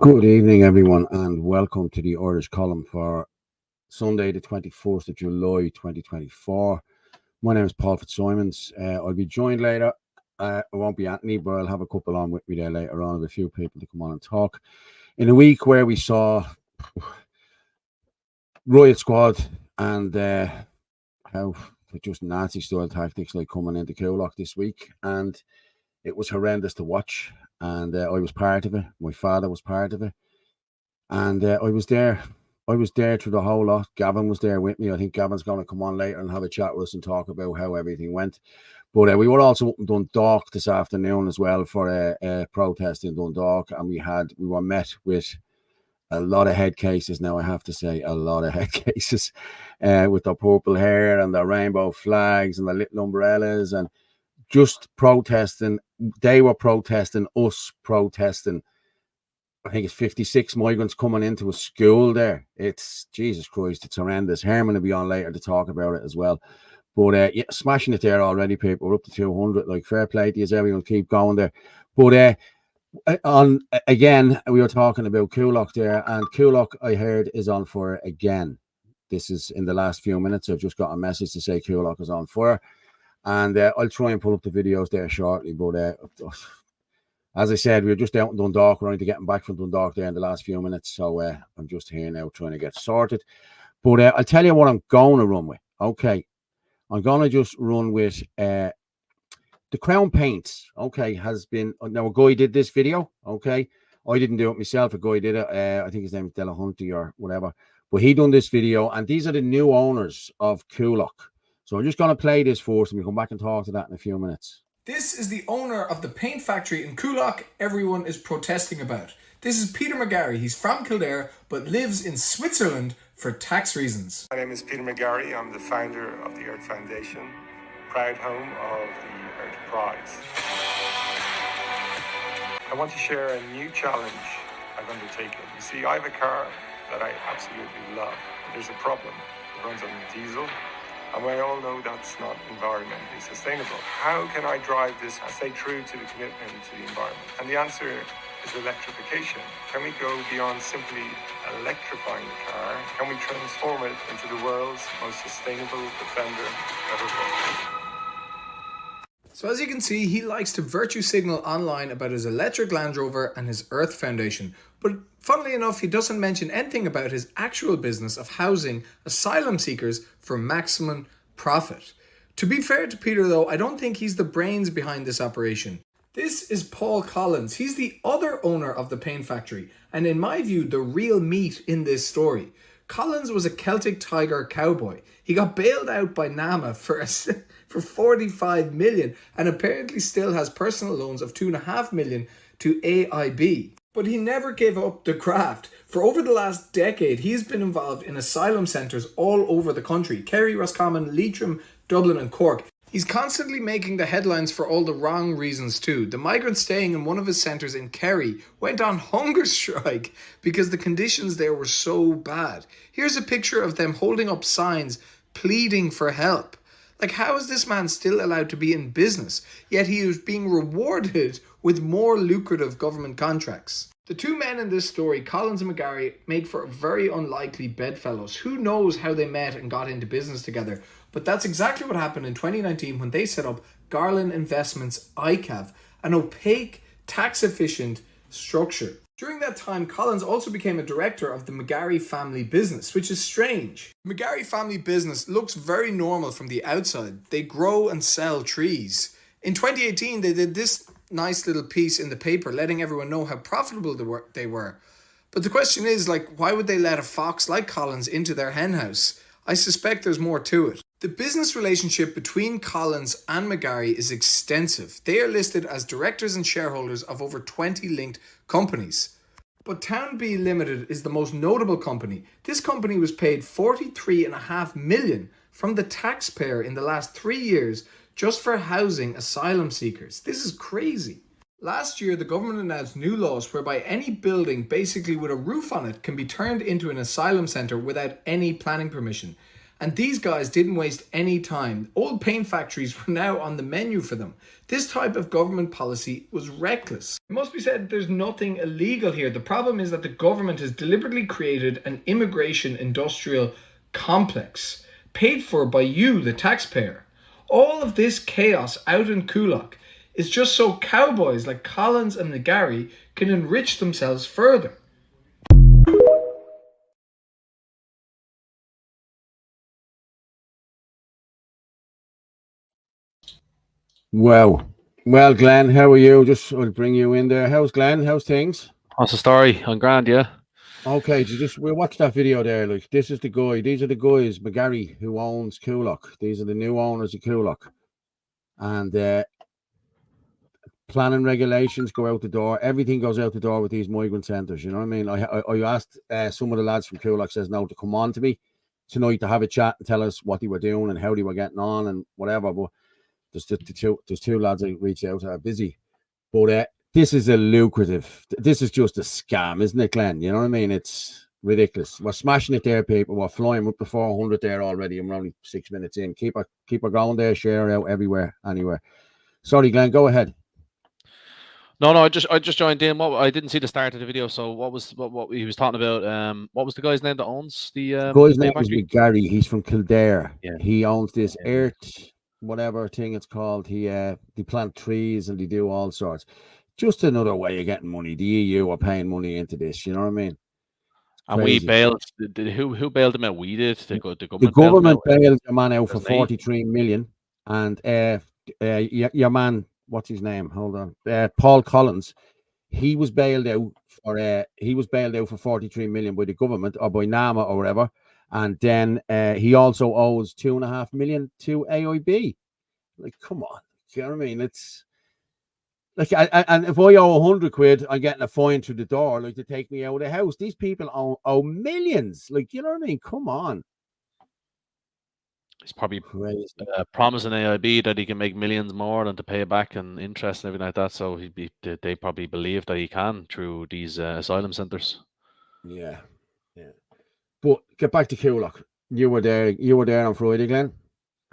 Good evening, everyone, and welcome to the Irish column for Sunday, the 24th of July, 2024. My name is Paul Fitzsimons. I'll be joined later. It won't be Anthony, but I'll have a couple on with me there later on, with a few people to come on and talk. In a week where we saw Riot Squad and how just Nazi-style tactics like coming into Coolock this week, and it was horrendous to watch. And I was part of it. My father was part of it. And I was there. I was there through the whole lot. Gavin was there with me. I think Gavin's going to come on later and have a chat with us and talk about how everything went. But we were also up in Dundalk this afternoon as well for a protest in Dundalk. And we were met with a lot of head cases now, I have to say, a lot of head cases with their purple hair and their rainbow flags and the little umbrellas and just protesting. They were protesting, us protesting. I think it's 56 migrants coming into a school there. It's, Jesus Christ, it's horrendous. Herman will be on later to talk about it as well. But yeah, smashing it there already, people. We're up to 200. Like, fair play to you, everyone. Keep going there. But again, we were talking about Coolock there, and Coolock, I heard, is on fire again. This is in the last few minutes. I've just got a message to say Coolock is on fire. And I'll try and pull up the videos there shortly. But as I said, we were just out in Dundalk. We're only getting back from Dundalk there in the last few minutes. So I'm just here now trying to get sorted. But I'll tell you what I'm going to run with. Okay. I'm going to just run with the Crown Paints. Okay. Has been, now a guy did this video. Okay. I didn't do it myself. A guy did it. I think his name is Delahunty or whatever. But he done this video. And these are the new owners of Coolock. So I'm just going to play this first, and we'll come back and talk to that in a few minutes. This is the owner of the paint factory in Coolock everyone is protesting about. This is Peter McGarry. He's from Kildare, but lives in Switzerland for tax reasons. My name is Peter McGarry. I'm the founder of the Earth Foundation, proud home of the Earth Prize. I want to share a new challenge I've undertaken. You see, I have a car that I absolutely love. There's a problem. It runs on diesel. And we all know that's not environmentally sustainable. How can I drive this and stay true to the commitment to the environment? And the answer is electrification. Can we go beyond simply electrifying the car? Can we transform it into the world's most sustainable defender ever built? So as you can see, he likes to virtue signal online about his electric Land Rover and his Earth Foundation. But funnily enough, he doesn't mention anything about his actual business of housing asylum seekers for maximum profit. To be fair to Peter though, I don't think he's the brains behind this operation. This is Paul Collins. He's the other owner of the paint factory, and in my view, the real meat in this story. Collins was a Celtic Tiger cowboy. He got bailed out by NAMA for 45 million and apparently still has personal loans of 2.5 million to AIB. But he never gave up the craft. For over the last decade, he's been involved in asylum centres all over the country. Kerry, Roscommon, Leitrim, Dublin and Cork. He's constantly making the headlines for all the wrong reasons too. The migrants staying in one of his centres in Kerry went on hunger strike because the conditions there were so bad. Here's a picture of them holding up signs pleading for help. Like, how is this man still allowed to be in business, yet he is being rewarded with more lucrative government contracts? The two men in this story, Collins and McGarry, make for very unlikely bedfellows. Who knows how they met and got into business together? But that's exactly what happened in 2019 when they set up Garland Investments ICAV, an opaque, tax-efficient structure. During that time, Collins also became a director of the McGarry family business, which is strange. The McGarry family business looks very normal from the outside. They grow and sell trees. In 2018, they did this nice little piece in the paper letting everyone know how profitable they were. But the question is, like, why would they let a fox like Collins into their henhouse? I suspect there's more to it. The business relationship between Collins and McGarry is extensive. They are listed as directors and shareholders of over 20 linked companies. But Townbee Limited is the most notable company. This company was paid 43.5 million from the taxpayer in the last 3 years just for housing asylum seekers. This is crazy. Last year, the government announced new laws whereby any building basically with a roof on it can be turned into an asylum centre without any planning permission. And these guys didn't waste any time. Old paint factories were now on the menu for them. This type of government policy was reckless. It must be said there's nothing illegal here. The problem is that the government has deliberately created an immigration industrial complex paid for by you, the taxpayer. All of this chaos out in Kulak is just so cowboys like Collins and Nagari can enrich themselves further. Well, Glenn, how are you? Just I'll bring you in there. How's Glenn? How's things? What's the story? I'm grand, yeah. Okay, we'll watch that video there. Like, this is the guy. These are the guys, McGarry, who owns Kulak. These are the new owners of Kulak. And planning regulations go out the door. Everything goes out the door with these migrant centres. You know what I mean? I asked some of the lads from Kulak, says no, to come on to me tonight to have a chat and tell us what they were doing and how they were getting on and whatever. But there's two lads I reached out to are busy. But this is a lucrative. This is just a scam, isn't it, Glenn? You know what I mean? It's ridiculous. We're smashing it there, people. We're flying up to 400 there already, and we're only 6 minutes in. Keep her going there. Share out everywhere, anywhere. Sorry, Glenn. Go ahead. No, I just joined in. I didn't see the start of the video. So what he was talking about? What was the guy's name that owns the guy's name is Gary. He's from Kildare. Yeah. He owns this Earth, whatever thing it's called. They plant trees and they do all sorts. Just another way of getting money. The EU are paying money into this. You know what I mean? And we bailed. Who bailed them out? We did. The government bailed a man out for 43 million. And your man, what's his name? Hold on. Paul Collins. He was bailed out for 43 million by the government or by NAMA or whatever. And then he also owes 2.5 million to AIB. Like, come on. You know what I mean? It's like, and if I owe 100 quid, I'm getting a fine through the door, like, to take me out of the house. These people owe millions. Like, you know what I mean? Come on. He's probably promising AIB that he can make millions more than to pay back and interest and everything like that. So they probably believe that he can through these asylum centres. Yeah. But get back to Kulak. You were there on Friday, Glenn.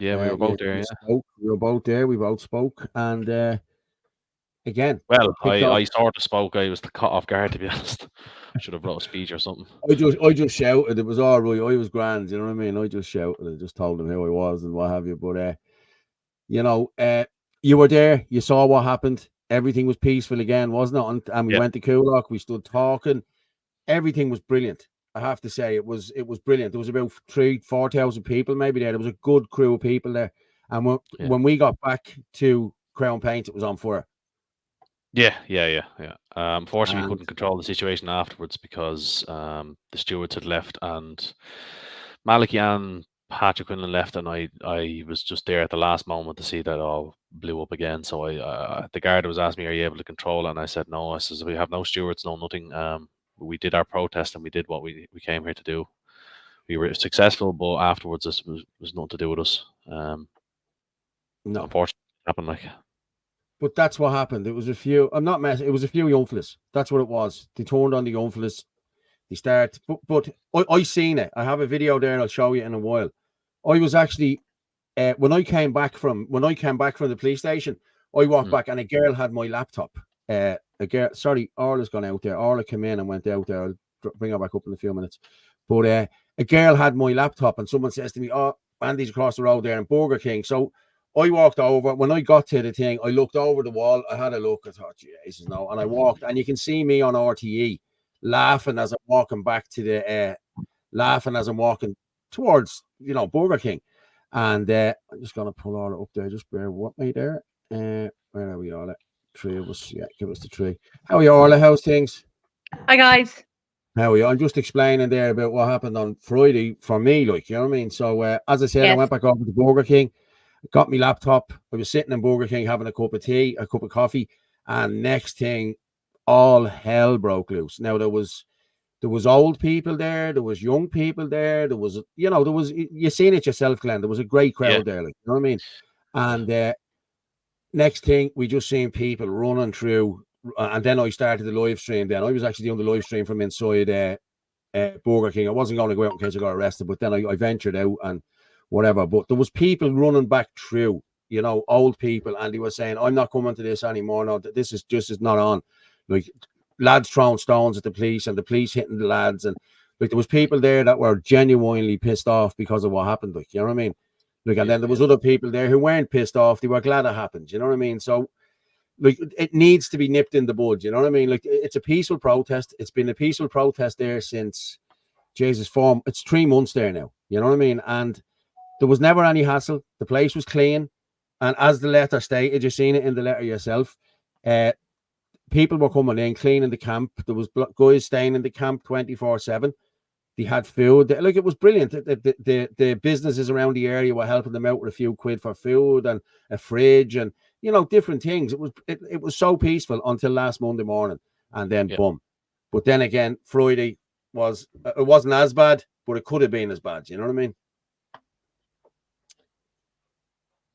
Yeah, we were both there. We were both there. We both spoke, and again. Well, I sort of spoke. I was caught off guard, to be honest. I should have wrote a speech or something. I just shouted. It was all right. I was grand. You know what I mean? I just shouted. I just told them who I was and what have you. But you were there. You saw what happened. Everything was peaceful again, wasn't it? And we went to Kulak. We stood talking. Everything was brilliant. I have to say, it was brilliant. There was about 4,000 people maybe there. There was a good crew of people there. And when we got back to Crown Paint, it was on fire. Yeah. Unfortunately, we couldn't control the situation afterwards because the stewards had left and Malachy and Patrick Quinlan left, and I was just there at the last moment to see that all blew up again. So the guard was asking me, "Are you able to control it?" And I said, "No." I says, "We have no stewards, no nothing. We did our protest and we did what we came here to do. We were successful, but afterwards this was nothing to do with us." No, unfortunately, it happened like. But that's what happened. It was a few. I'm not messing. It was a few young fellas. That's what it was. They turned on the young fellas. They start. But I seen it. I have a video there. I'll show you in a while. I was actually when I came back from the police station. I walked back and a girl had my laptop. A girl. Sorry, Orla's gone out there. Orla came in and went out there. I'll bring her back up in a few minutes. But a girl had my laptop, and someone says to me, "Oh, Andy's across the road there in Burger King." So I walked over. When I got to the thing, I looked over the wall. I had a look. I thought, Jesus, no. And I walked, and you can see me on RTE laughing as I'm walking back to the towards, Burger King. And I'm just going to pull all up there. Just bear with me there. Where are we, Orla? 3 of us. Yeah, give us the 3. How are you, Orla? How's things? Hi, guys. How are you? I'm just explaining there about what happened on Friday for me, like, you know what I mean? So, as I said, Yes. I went back over to Burger King. Got my laptop. I was sitting in Burger King having a cup of tea, a cup of coffee, and next thing, all hell broke loose. Now there was There was old people there. There was young people there. There was, you seen it yourself, Glenn. There was a great crowd there. Like, you know what I mean? And next thing, we just seen people running through. And then I started the live stream. Then I was actually doing the live stream from inside Burger King. I wasn't going to go out in case I got arrested, but then I ventured out and whatever. But there was people running back through, old people, and they were saying, "I'm not coming to this anymore. No, this is not on." Like, lads throwing stones at the police and the police hitting the lads, and like there was people there that were genuinely pissed off because of what happened. Like, you know what I mean? Like, and then there was other people there who weren't pissed off. They were glad it happened. You know what I mean? So, like, it needs to be nipped in the bud. You know what I mean? Like, it's a peaceful protest. It's been a peaceful protest there since Jesus form. It's 3 months there now. You know what I mean? And there was never any hassle. The place was clean. And as the letter stated, you've seen it in the letter yourself, people were coming in, cleaning the camp. There was guys staying in the camp 24/7. They had food. Like, it was brilliant. The businesses around the area were helping them out with a few quid for food and a fridge and, different things. It was so peaceful until last Monday morning. And then boom. But then again, Friday it wasn't as bad, but it could have been as bad. You know what I mean?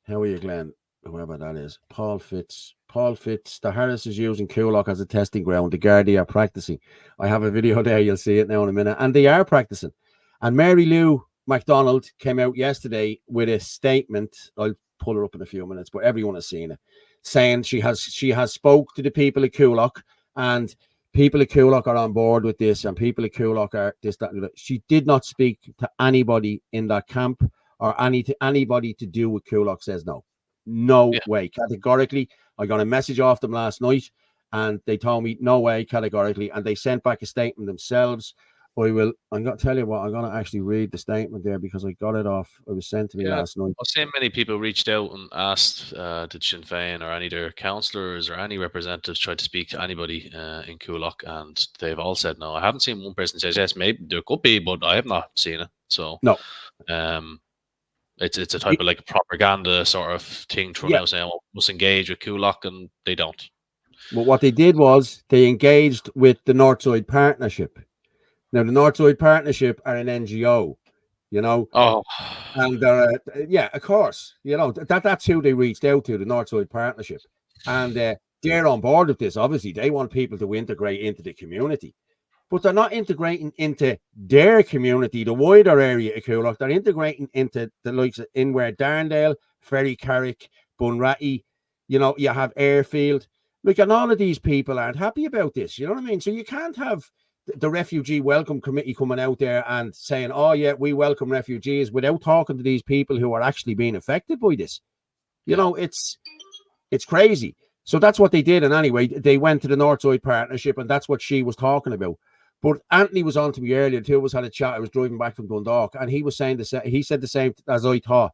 How are you, Glenn? Whoever that is. Paul Fitz. The Harris is using Coolock as a testing ground. The Gardaí are practicing. I have a video there. You'll see it now in a minute. And they are practicing. And Mary Lou MacDonald came out yesterday with a statement. I'll pull her up in a few minutes, but everyone has seen it, saying she has spoke to the people of Coolock, and people of Coolock are on board with this, and people of Coolock are this, that, and that. She did not speak to anybody in that camp or anybody to do with Coolock. Says no way, categorically. I got a message off them last night, and they told me no way, categorically, and they sent back a statement themselves. I'm going to tell you what, I'm going to actually read the statement there because I got it off. It was sent to me last night. I've seen many people reached out and asked, did Sinn Féin or any of their councillors or any representatives try to speak to anybody in Coolock, and they've all said no. I haven't seen one person say yes. Maybe there could be, but I have not seen it. So no. It's a type of like propaganda sort of thing thrown out saying, well, must engage with Coolock, and they don't. Well, what they did was they engaged with the Northside Partnership. Now, the Northside Partnership are an NGO, Oh. And they're, of course, that's who they reached out to, the Northside Partnership. And they're on board with this. Obviously, they want people to integrate into the community. But they're not integrating into their community, the wider area of Coolock. They're integrating into the likes of Inward Darndale, Ferry Carrick, Bunratty. You have Airfield. Look, and all of these people aren't happy about this. You know what I mean? So you can't have the Refugee Welcome Committee coming out there and saying, "Oh yeah, we welcome refugees," without talking to these people who are actually being affected by this. It's crazy. So that's what they did. And anyway, they went to the Northside Partnership, and that's what she was talking about. But Anthony was on to me earlier. The two of us had a chat. I was driving back from Dundalk, and he was saying he said the same as I thought.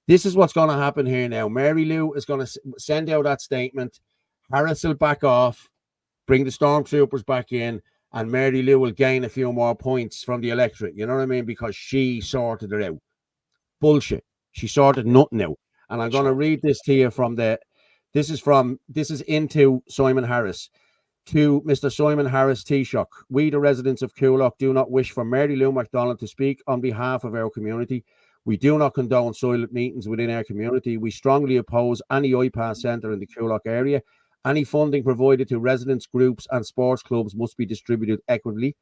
This is what's going to happen here now. Mary Lou is going to send out that statement. Harris will back off, bring the stormtroopers back in, and Mary Lou will gain a few more points from the electorate. You know what I mean? Because she sorted it out. Bullshit. She sorted nothing out. And I'm going to read this to you from this is into Simon Harris. To Mr. Simon Harris Taoiseach, we, the residents of Coolock, do not wish for Mary Lou MacDonald to speak on behalf of our community. We do not condone silent meetings within our community. We strongly oppose any iPass centre in the Coolock area. Any funding provided to residents, groups and sports clubs must be distributed equitably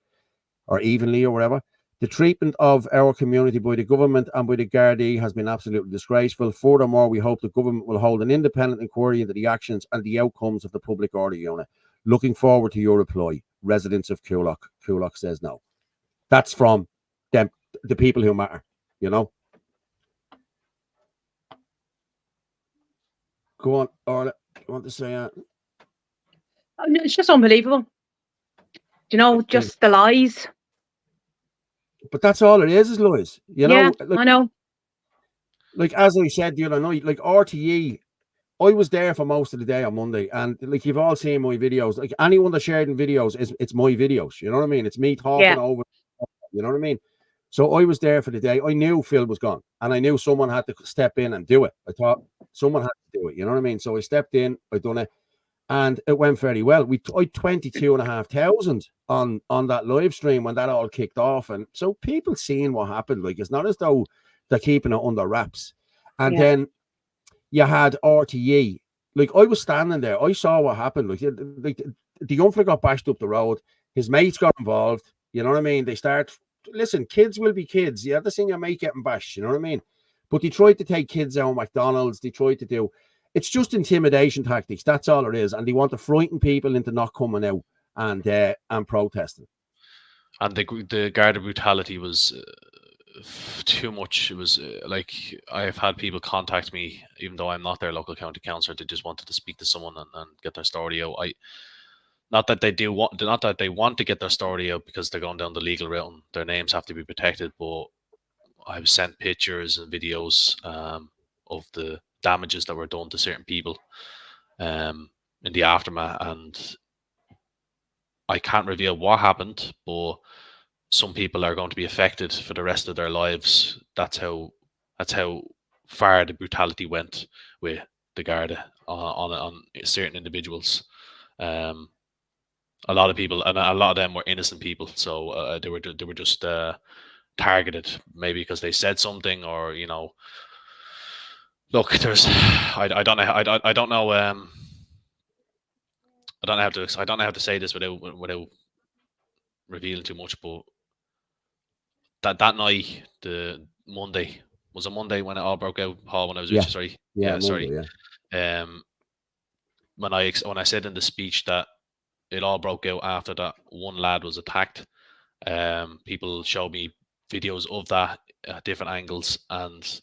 or evenly or whatever. The treatment of our community by the government and by the Gardaí has been absolutely disgraceful. Furthermore, we hope the government will hold an independent inquiry into the actions and the outcomes of the public order unit. Looking forward to your reply. Residents of Coolock. Coolock says no. That's from them, the people who matter, Go on, Orla. You want to say that? It's just unbelievable. Just the lies. But that's all it is lies. I know. Like, as I said the other night, like RTE, I was there for most of the day on Monday, and like you've all seen my videos. Like anyone that shared in videos, it's my videos. You know what I mean? It's me talking over. You know what I mean? So I was there for the day. I knew Phil was gone, and I knew someone had to step in and do it. I thought someone had to do it. You know what I mean? So I stepped in. I done it, and it went very well. I 22,500 on that live stream when that all kicked off, and so people seeing what happened. Like, it's not as though they're keeping it under wraps. And then you had RTE. Like, I was standing there, I saw what happened. Like the young fella got bashed up the road. His mates got involved. You know what I mean? They start. Listen, kids will be kids. You ever seen your mate getting bashed? You know what I mean? But they tried to take kids out of McDonald's. They tried to do. It's just intimidation tactics. That's all it is, and they want to frighten people into not coming out and protesting. And the Garda brutality was too much. It was like, I've had people contact me, even though I'm not their local county councillor, they just wanted to speak to someone and get their story out. Not that they want to get their story out because they're going down the legal route and their names have to be protected, but I've sent pictures and videos of the damages that were done to certain people in the aftermath, and I can't reveal what happened, but some people are going to be affected for the rest of their lives. That's how far the brutality went with the Garda on certain individuals. A lot of people, and a lot of them were innocent people, so they were just targeted, maybe because they said something, or look, there's I don't know how to say this without revealing too much, but that night, the Monday, was a Monday when it all broke out, Paul, when I was with you, sorry. Yeah, sorry. Monday, yeah. When I said in the speech that it all broke out after that one lad was attacked, people showed me videos of that at different angles, and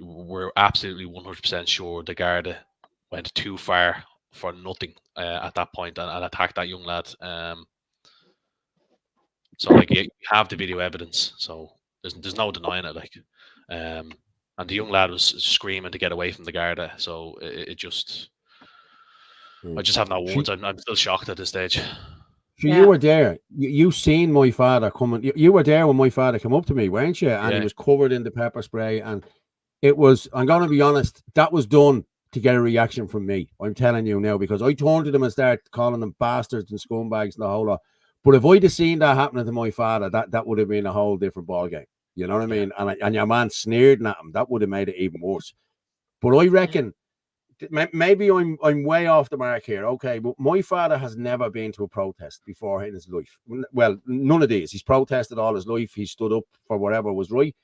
we're absolutely 100% sure the Garda went too far for nothing at that point and attacked that young lad. So like, you have the video evidence, so there's no denying it. Like, and the young lad was screaming to get away from the Garda. So it just, I just have no words. I'm still shocked at this stage. So you were there. You seen my father coming. You were there when my father came up to me, weren't you? And he was covered in the pepper spray, and it was. I'm going to be honest. That was done to get a reaction from me. I'm telling you now, because I turned to them and started calling them bastards and scumbags and the whole lot. But if I'd have seen that happening to my father, that would have been a whole different ballgame. You know what I mean? And your man sneered at him. That would have made it even worse. But I reckon maybe I'm way off the mark here. Okay, but my father has never been to a protest before in his life. Well, none of these. He's protested all his life. He stood up for whatever was right.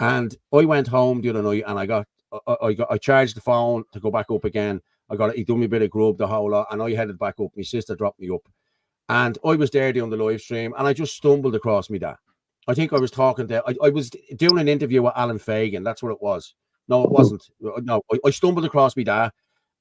And I went home the other night and I charged the phone to go back up again. He done me a bit of grub, the whole lot, and I headed back up. My sister dropped me up. And I was there doing the live stream, and I just stumbled across me dad. I think I was talking to, I was doing an interview with Alan Fagan. That's what it was. No, it wasn't. No, I stumbled across me dad,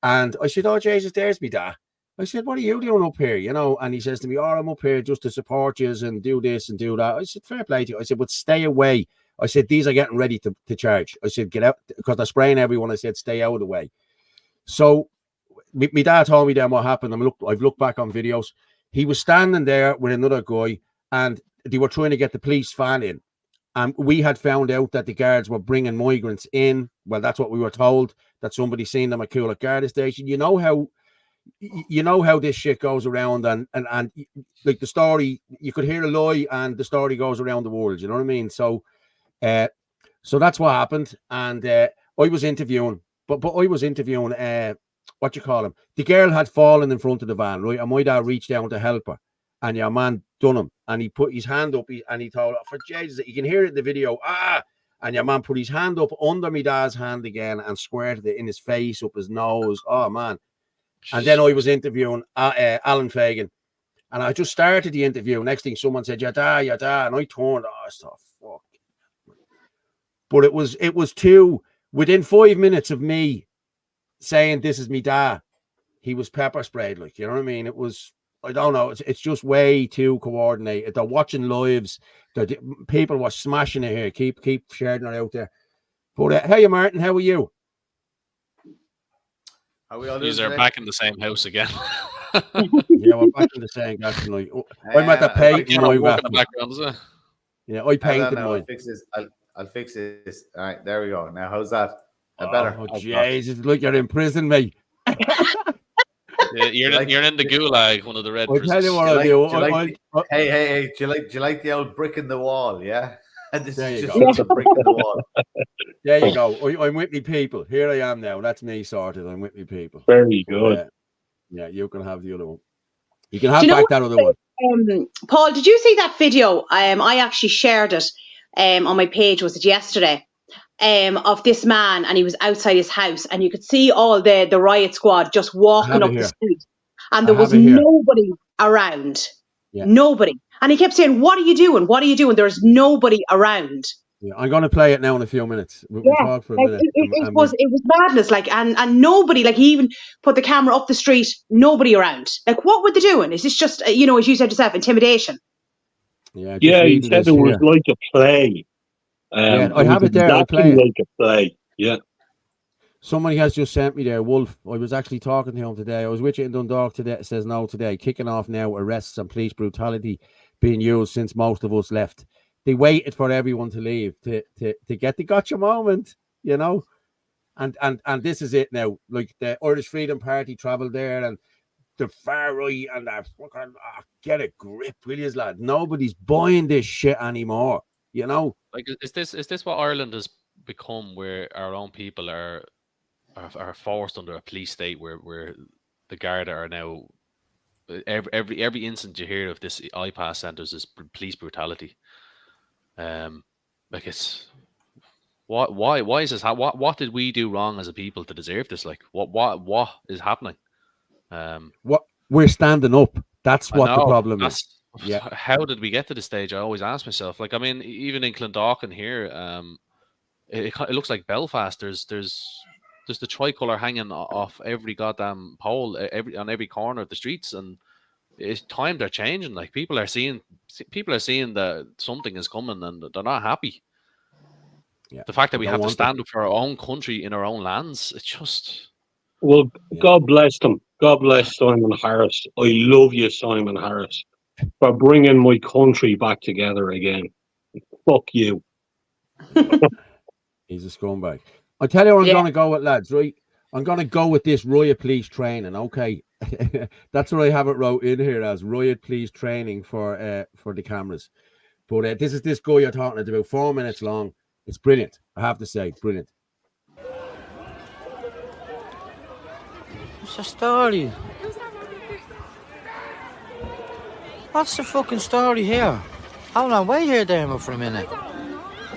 and I said, "Oh, Jesus, there's me dad." I said, "What are you doing up here?" And he says to me, "Oh, I'm up here just to support you and do this and do that." I said, "Fair play to you." I said, "But stay away." I said, "These are getting ready to charge." I said, "Get out," because they're spraying everyone. I said, "Stay out of the way." So my dad told me then what happened. I've looked back on videos. He was standing there with another guy, and they were trying to get the police van in. And we had found out that the guards were bringing migrants in. Well, that's what we were told, that somebody seen them at Coolett Garda Station. You know how this shit goes around, and like the story, you could hear a lie, and the story goes around the world. You know what I mean? So that's what happened. And I was interviewing, but I was interviewing what you call him. The girl had fallen in front of the van, right? And my dad reached down to help her, and your man done him, and he put his hand up, and he told her, for Jesus, you can hear it in the video, and your man put his hand up under my dad's hand again and squirted it in his face, up his nose. Oh man. And then I was interviewing Alan Fagan, and I just started the interview. Next thing, someone said, "Your dad," and I turned, fuck. But it was within 5 minutes of me saying this is me dad, he was pepper sprayed. Like, you know what I mean? It was, I don't know, it's just way too coordinated. They're watching lives. People were smashing it here. Keep sharing it out there. But hey, Martin, how are you? Are we all These are back in the same house again. Yeah, we're back in the same house tonight. I'm at the paint in my background, is it? Yeah, I painted mine. I'll fix this. All right, there we go. Now, how's that? Better. Oh, Jesus, look, you're in prison, mate. You're in the gulag, one of the red I'll tell you prisons. what I'll do. Hey, do you like the old brick in the wall? Yeah, and this There is you just go. a brick in the wall. There you go. I'm with me people. Here I am now. That's me sorted. I'm with me people. Very good. Yeah, you can have the other one. You can have back that other one. Paul, did you see that video? I actually shared it on my page. Was it yesterday? Of this man, and he was outside his house, and you could see all the riot squad just walking up the street, and there was nobody around. Yeah. Nobody. And he kept saying, "What are you doing? What are you doing?" There's nobody around. Yeah, I'm going to play it now in a few minutes. We'll talk for a minute. It was madness, like, and nobody, like, he even put the camera up the street, nobody around. Like, what were they doing? Is this just, as you said yourself, intimidation? Yeah, he said it was like a play. I have it there. I'll play it. Like a play. Yeah. Somebody has just sent me there, Wolf. I was actually talking to him today. I was with you in Dundalk today. It says no today. Kicking off now, arrests and police brutality being used since most of us left. They waited for everyone to leave to get the gotcha moment, and this is it now. Like the Irish Freedom Party travelled there, and the far right, and that fucking get a grip, will you, lad? Nobody's buying this shit anymore, Like, is this what Ireland has become, where our own people are forced under a police state, where the Garda are now every incident you hear of this iPass centres is police brutality. Like, it's why is this? What did we do wrong as a people to deserve this? Like, what is happening? What we're standing up. That's what the problem is. Yeah. How did we get to this stage? I always ask myself. Like, I mean, even in Clondalkin here, it looks like Belfast. There's the tricolour hanging off every goddamn pole, on every corner of the streets, and times are changing. Like, people are seeing that something is coming, and they're not happy. Yeah. The fact that we have to stand up for our own country in our own lands, it's just. Well, God bless them. God bless Simon Harris. I love you, Simon Harris, for bringing my country back together again. Fuck you. He's a scumbag. I'll tell you what I'm going to go with, lads, right? I'm going to go with this riot police training, okay? That's what I have it wrote in here as riot police training for the cameras. But this is this guy you're talking about, 4 minutes long. It's brilliant, I have to say, brilliant. What's the story? What's the fucking story here? Hold on, wait here, Dermot, for a minute.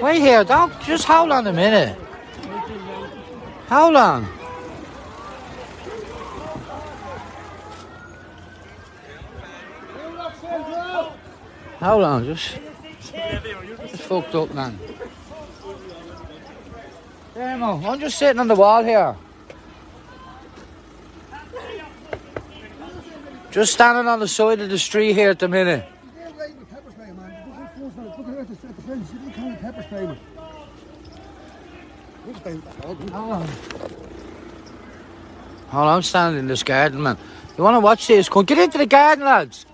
Wait here, just hold on a minute. Hold on. Hold on, just fucked up, man. Dermot, I'm just sitting on the wall here. Just standing on the side of the street here at the minute. Hold on, I'm standing in this garden, man. You want to watch this? Come get into the garden, lads.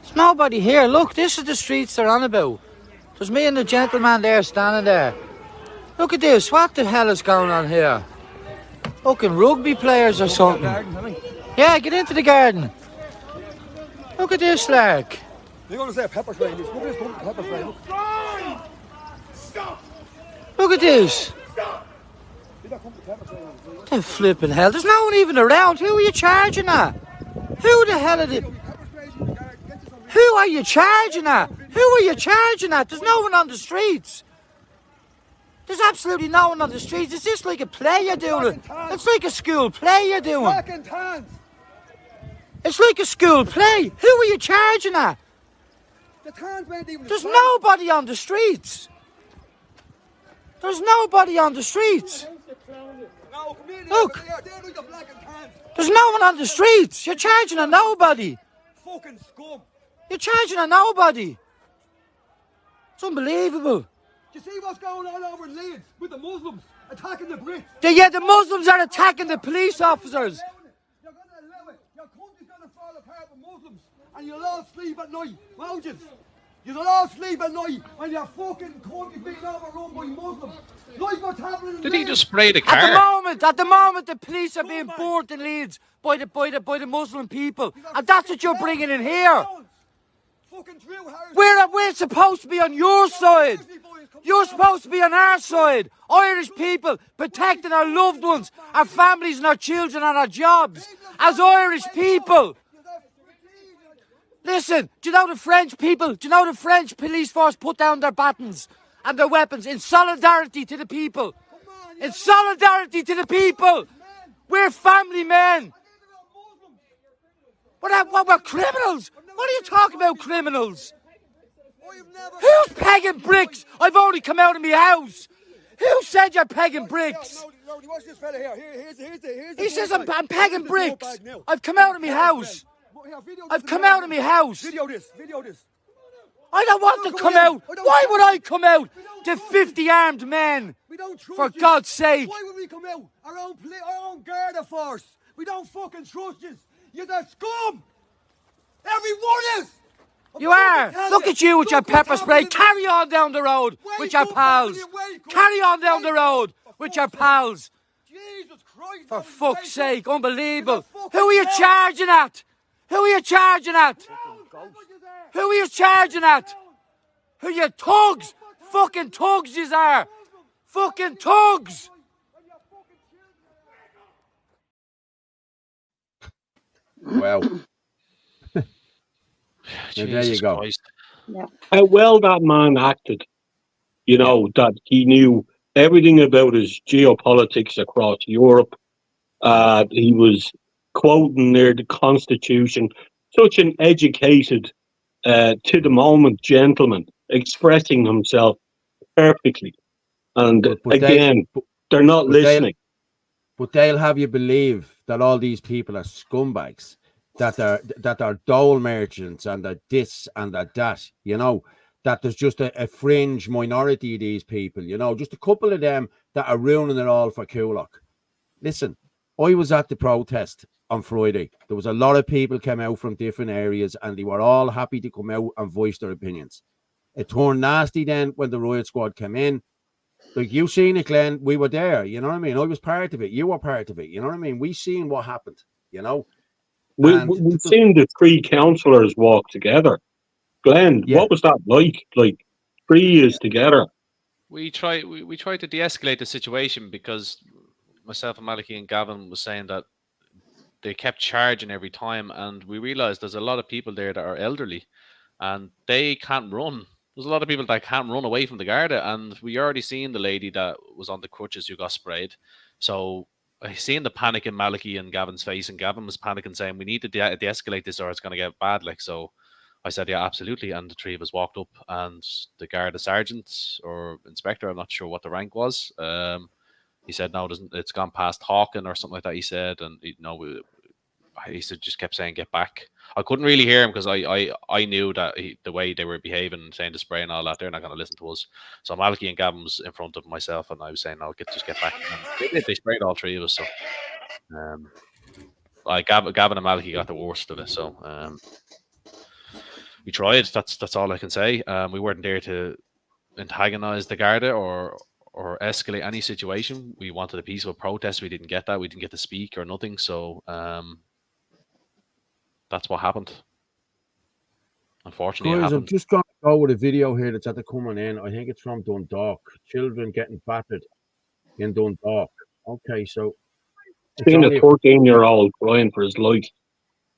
There's nobody here. Look, this is the streets they're on about. There's me and the gentleman there standing there. Look at this. What the hell is going on here? Fucking rugby players or something. Yeah, get into the garden. Look at this, like. You're going to say pepper spray. Look at this pepper spray. Look. Stop! Look at this. Stop! What the flipping hell? There's no one even around. Who are you charging at? Who the hell are they? Who are you charging at? Who are you charging at? There's no one on the streets. There's absolutely no one on the streets. Is this like a play you're doing? It's like a school play you're doing. It's like a school play. Who are you charging at? There's nobody on the streets. There's nobody on the streets. Look. There's no one on the streets. You're charging at nobody. Fucking scum. You're charging at nobody. It's unbelievable. Do you see what's going on over in Leeds with the Muslims attacking the Brits? Yeah, the Muslims are attacking the police officers. You're going to allow it. Your country's going to fall apart with Muslims and you'll all sleep at night. Mouges. You'll all sleep at night when your fucking country's being overrun by Muslims. Like what's happening in Did he Leeds. just spray the At car? the moment, the police are being bored in Leeds by the Muslim people, and that's what you're bringing in here. Fucking Drew Harris. We're supposed to be on your side. You're supposed to be on our side. Irish people protecting our loved ones, our families and our children and our jobs. As Irish people. Listen, do you know the French people? Do you know the French police force put down their batons and their weapons in solidarity to the people? In solidarity to the people. We're family men. We're criminals. What are you talking about, criminals? Who's pegging bricks? I've only come out of my house. Who said you're pegging bricks? Lordy, watch this fella here. Here's He says I'm pegging bricks. I've come out of my house. I've come out of my house. Video this. I don't want to come out. Why would I come out to 50 armed men? We don't trust For you. God's sake. Why would we come out? Our own Garda force. We don't fucking trust you. You're the scum. Every one is. You are. Look at you with your pepper spray. Carry on down the road with your pals. Carry on down the road with your pals. Jesus Christ. For fuck's sake, unbelievable. Who are you charging at? Who are you charging at? Who are you charging at? Who you thugs? Fucking thugs you are. Fucking thugs. Wow. There you Jesus go. Christ. How well that man acted, you know, that he knew everything about his geopolitics across Europe. He was quoting there the Constitution. Such an educated, to the moment gentleman, expressing himself perfectly. And But again, they're not listening. But they'll have you believe that all these people are scumbags, that are dole merchants and that this and that, you know, that there's just a fringe minority of these people, you know, just a couple of them that are ruining it all for Coolock. Listen, I was at the protest on Friday. There was a lot of people came out from different areas and they were all happy to come out and voice their opinions. It turned nasty then when the riot squad came in. Like you seen it, Glenn, we were there, you know what I mean? I was part of it. You were part of it, you know what I mean? We seen what happened, you know? We've seen the three councillors walk together. Glenn, what was that like? Like 3 years together. We tried to de-escalate the situation because myself and Malachy and Gavin was saying that they kept charging every time, and we realized there's a lot of people there that are elderly and they can't run. There's a lot of people that can't run away from the Garda, and we already seen the lady that was on the crutches who got sprayed. So I seen the panic in Malachy and Gavin's face, and Gavin was panicking, saying we need to de-escalate this or it's going to get bad. Like, so I said, yeah, absolutely. And the three of us walked up, and the Garda sergeant or inspector, I'm not sure what the rank was, he said, no, it's gone past Hawking or something like that, he said. And, you know, he said, just kept saying, get back. I couldn't really hear him because I knew that the way they were behaving and saying the spray and all that, they're not going to listen to us. So Malachy and Gavin was in front of myself, and I was saying, no, just get back. And they sprayed all three of us. So Gavin and Malachy got the worst of it. So we tried. That's all I can say. We weren't there to antagonize the Garda or escalate any situation. We wanted a peaceful protest. We didn't get that. We didn't get to speak or nothing. So that's what happened. Unfortunately, guys, I'm just going to go with a video here that's at the coming in. I think it's from Dundalk. Children getting battered in Dundalk. Okay, so Seeing a 13-year-old crying for his life.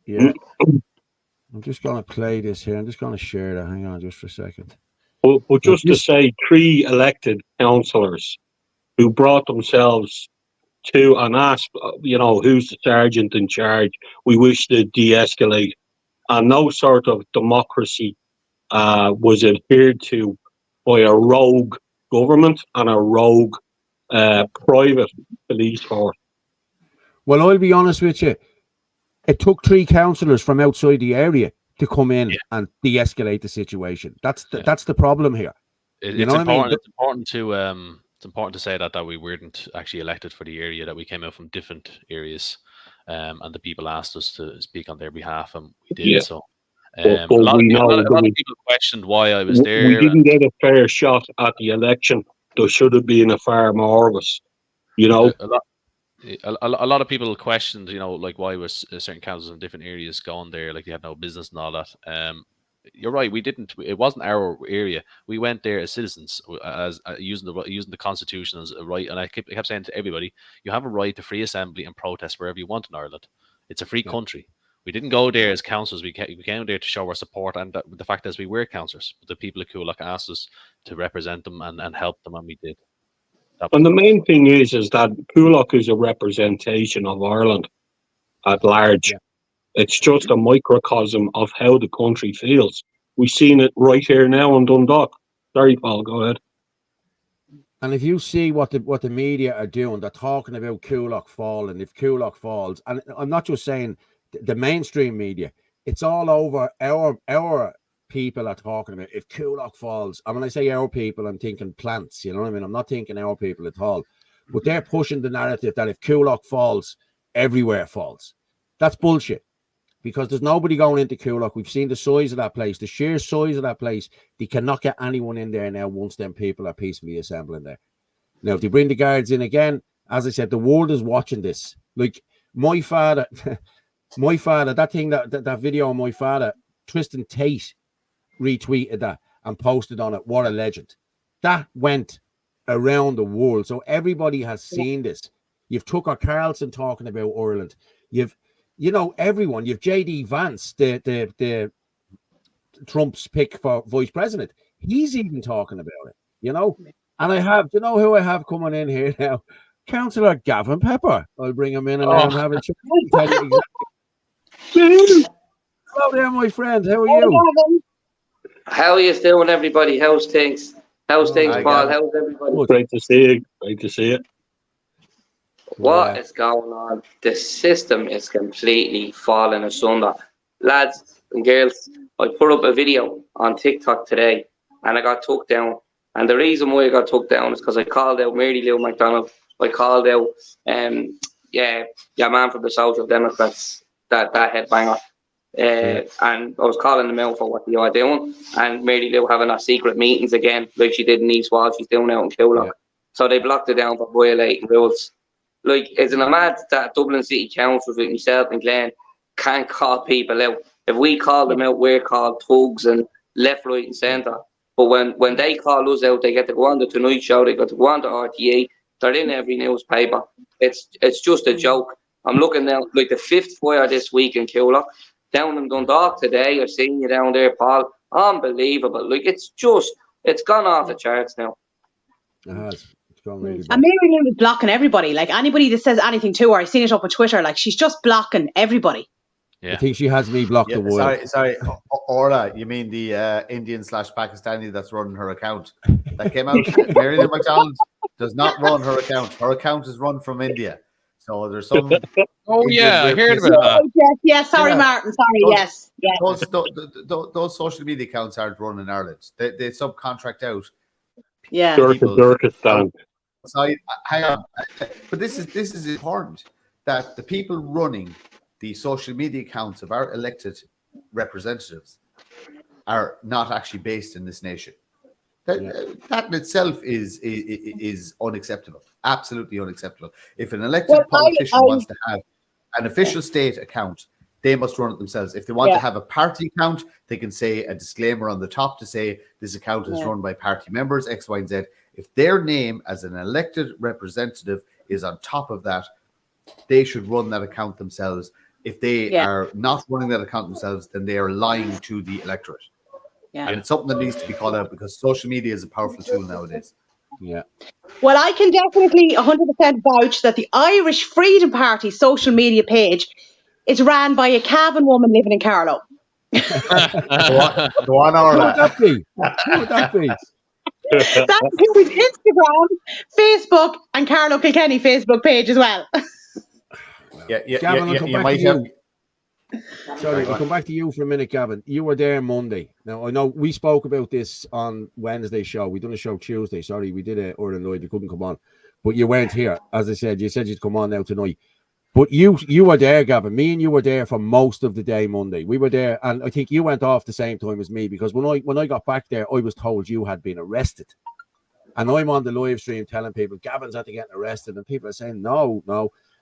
Yeah. I'm just going to play this here. I'm just going to share that. Hang on just for a second. But just to say, 3 elected councillors who brought themselves to and asked, you know, who's the sergeant in charge? We wish to de-escalate. And no sort of democracy was adhered to by a rogue government and a rogue private police force. Well, I'll be honest with you. It took 3 councillors from outside the area to come in and de-escalate the situation. That's the problem here. It's important to say that we weren't actually elected for the area, that we came out from different areas, and the people asked us to speak on their behalf, and we did. So But A lot of we people, know a lot that of people questioned why I was we there. didn't get a fair shot at the election. There should have been a far more of us, you know. A lot of people questioned, like why was certain councils in different areas gone there, like they had no business and all that. You're right. We didn't. It wasn't our area. We went there as citizens, as using the Constitution as a right. And I kept saying to everybody, you have a right to free assembly and protest wherever you want in Ireland. It's a free country. We didn't go there as councillors. We came there to show our support, and the fact is we were councillors. The people of Coolock asked us to represent them and help them, and we did. And the main thing is that Coolock is a representation of Ireland at large. Yeah. It's just a microcosm of how the country feels. We've seen it right here now in Dundalk. Sorry, Paul, go ahead. And if you see what the media are doing, they're talking about Coolock falling. If Coolock falls, and I'm not just saying the mainstream media, it's all over. Our people are talking about if Coolock falls. And when I say our people, I'm thinking plants. You know what I mean? I'm not thinking our people at all. But they're pushing the narrative that if Coolock falls, everywhere falls. That's bullshit. Because there's nobody going into Coolock. We've seen the size of that place, the sheer size of that place. They cannot get anyone in there now once them people are peacefully assembling there. Now, if they bring the guards in again, as I said, the world is watching this. Like, my father, that thing, that video of my father, Tristan Tate retweeted that and posted on it. What a legend. That went around the world. So everybody has seen this. You've Tucker Carlson talking about Ireland. Everyone. You've J.D. Vance, the Trump's pick for vice president. He's even talking about it, And I have, who I have coming in here now? Councillor Gavin Pepper. I'll bring him in and I'm having exactly. Hello there, my friend. How are you? How are you doing, everybody? How's things? Paul? How's everybody? Great to see you. Great to see you. What is going on? The system is completely falling asunder. Lads and girls, I put up a video on TikTok today and I got took down. And the reason why I got took down is because I called out Lou MacDonald. I called out your man from the Social Democrats, that headbanger. And I was calling them out for what they are doing. And Lou having our secret meetings again, like she did in East Wall, she's doing out in Coolock. Yeah. So they blocked her down for violating rules. Like, isn't it mad that Dublin City Council, with myself and Glenn, can't call people out? If we call them out, we're called thugs and left, right and centre. But when they call us out, they get to go on the Tonight Show, they get to go on the RTA, they're in every newspaper. It's just a joke. I'm looking now, like the 5th fire this week in Coolock, down in Dundalk today, I've seen you down there, Paul. Unbelievable. Like, it's gone off the charts now. It has. Really and Mary Lou is blocking everybody. Like, anybody that says anything to her, I've seen it up on Twitter, like, she's just blocking everybody. Yeah. I think she has me blocked the world. Sorry, Orla, you mean the Indian/Pakistani that's running her account? That came out. Mary Lou MacDonald does not run her account. Her account is run from India. So there's some. Oh yeah, I heard about that. Yes, sorry, yeah. Martin. Sorry, yes. Those social media accounts aren't run in Ireland. They subcontract out. Yeah. Turkistan. So hang on, but this is important that the people running the social media accounts of our elected representatives are not actually based in this nation. That in itself is unacceptable, absolutely unacceptable. If an elected politician wants to have an official state account, they must run it themselves. If they want to have a party account, they can say a disclaimer on the top to say this account is run by party members, X, Y, and Z. If their name as an elected representative is on top of that, they should run that account themselves. If they are not running that account themselves, then they are lying to the electorate. Yeah. And it's something that needs to be called out because social media is a powerful tool nowadays. Yeah. Well, I can definitely 100% vouch that the Irish Freedom Party social media page is ran by a Cavan woman living in Carlow. Go on, Orla. Who would that be? That includes Instagram, Facebook, and Carlow Kilkenny Facebook page as well. Gavin, I'll come back to you. Sorry, I'll come back to you for a minute, Gavin. You were there Monday. Now, I know we spoke about this on Wednesday's show. We done a show Tuesday. Sorry, we did it Ireland Lloyd. You couldn't come on. But you weren't here. As I said, you said you'd come on now tonight. But you were there, Gavin. Me and you were there for most of the day Monday. We were there, and I think you went off the same time as me, because when I got back there, I was told you had been arrested. And I'm on the live stream telling people Gavin's had to get arrested, and people are saying no.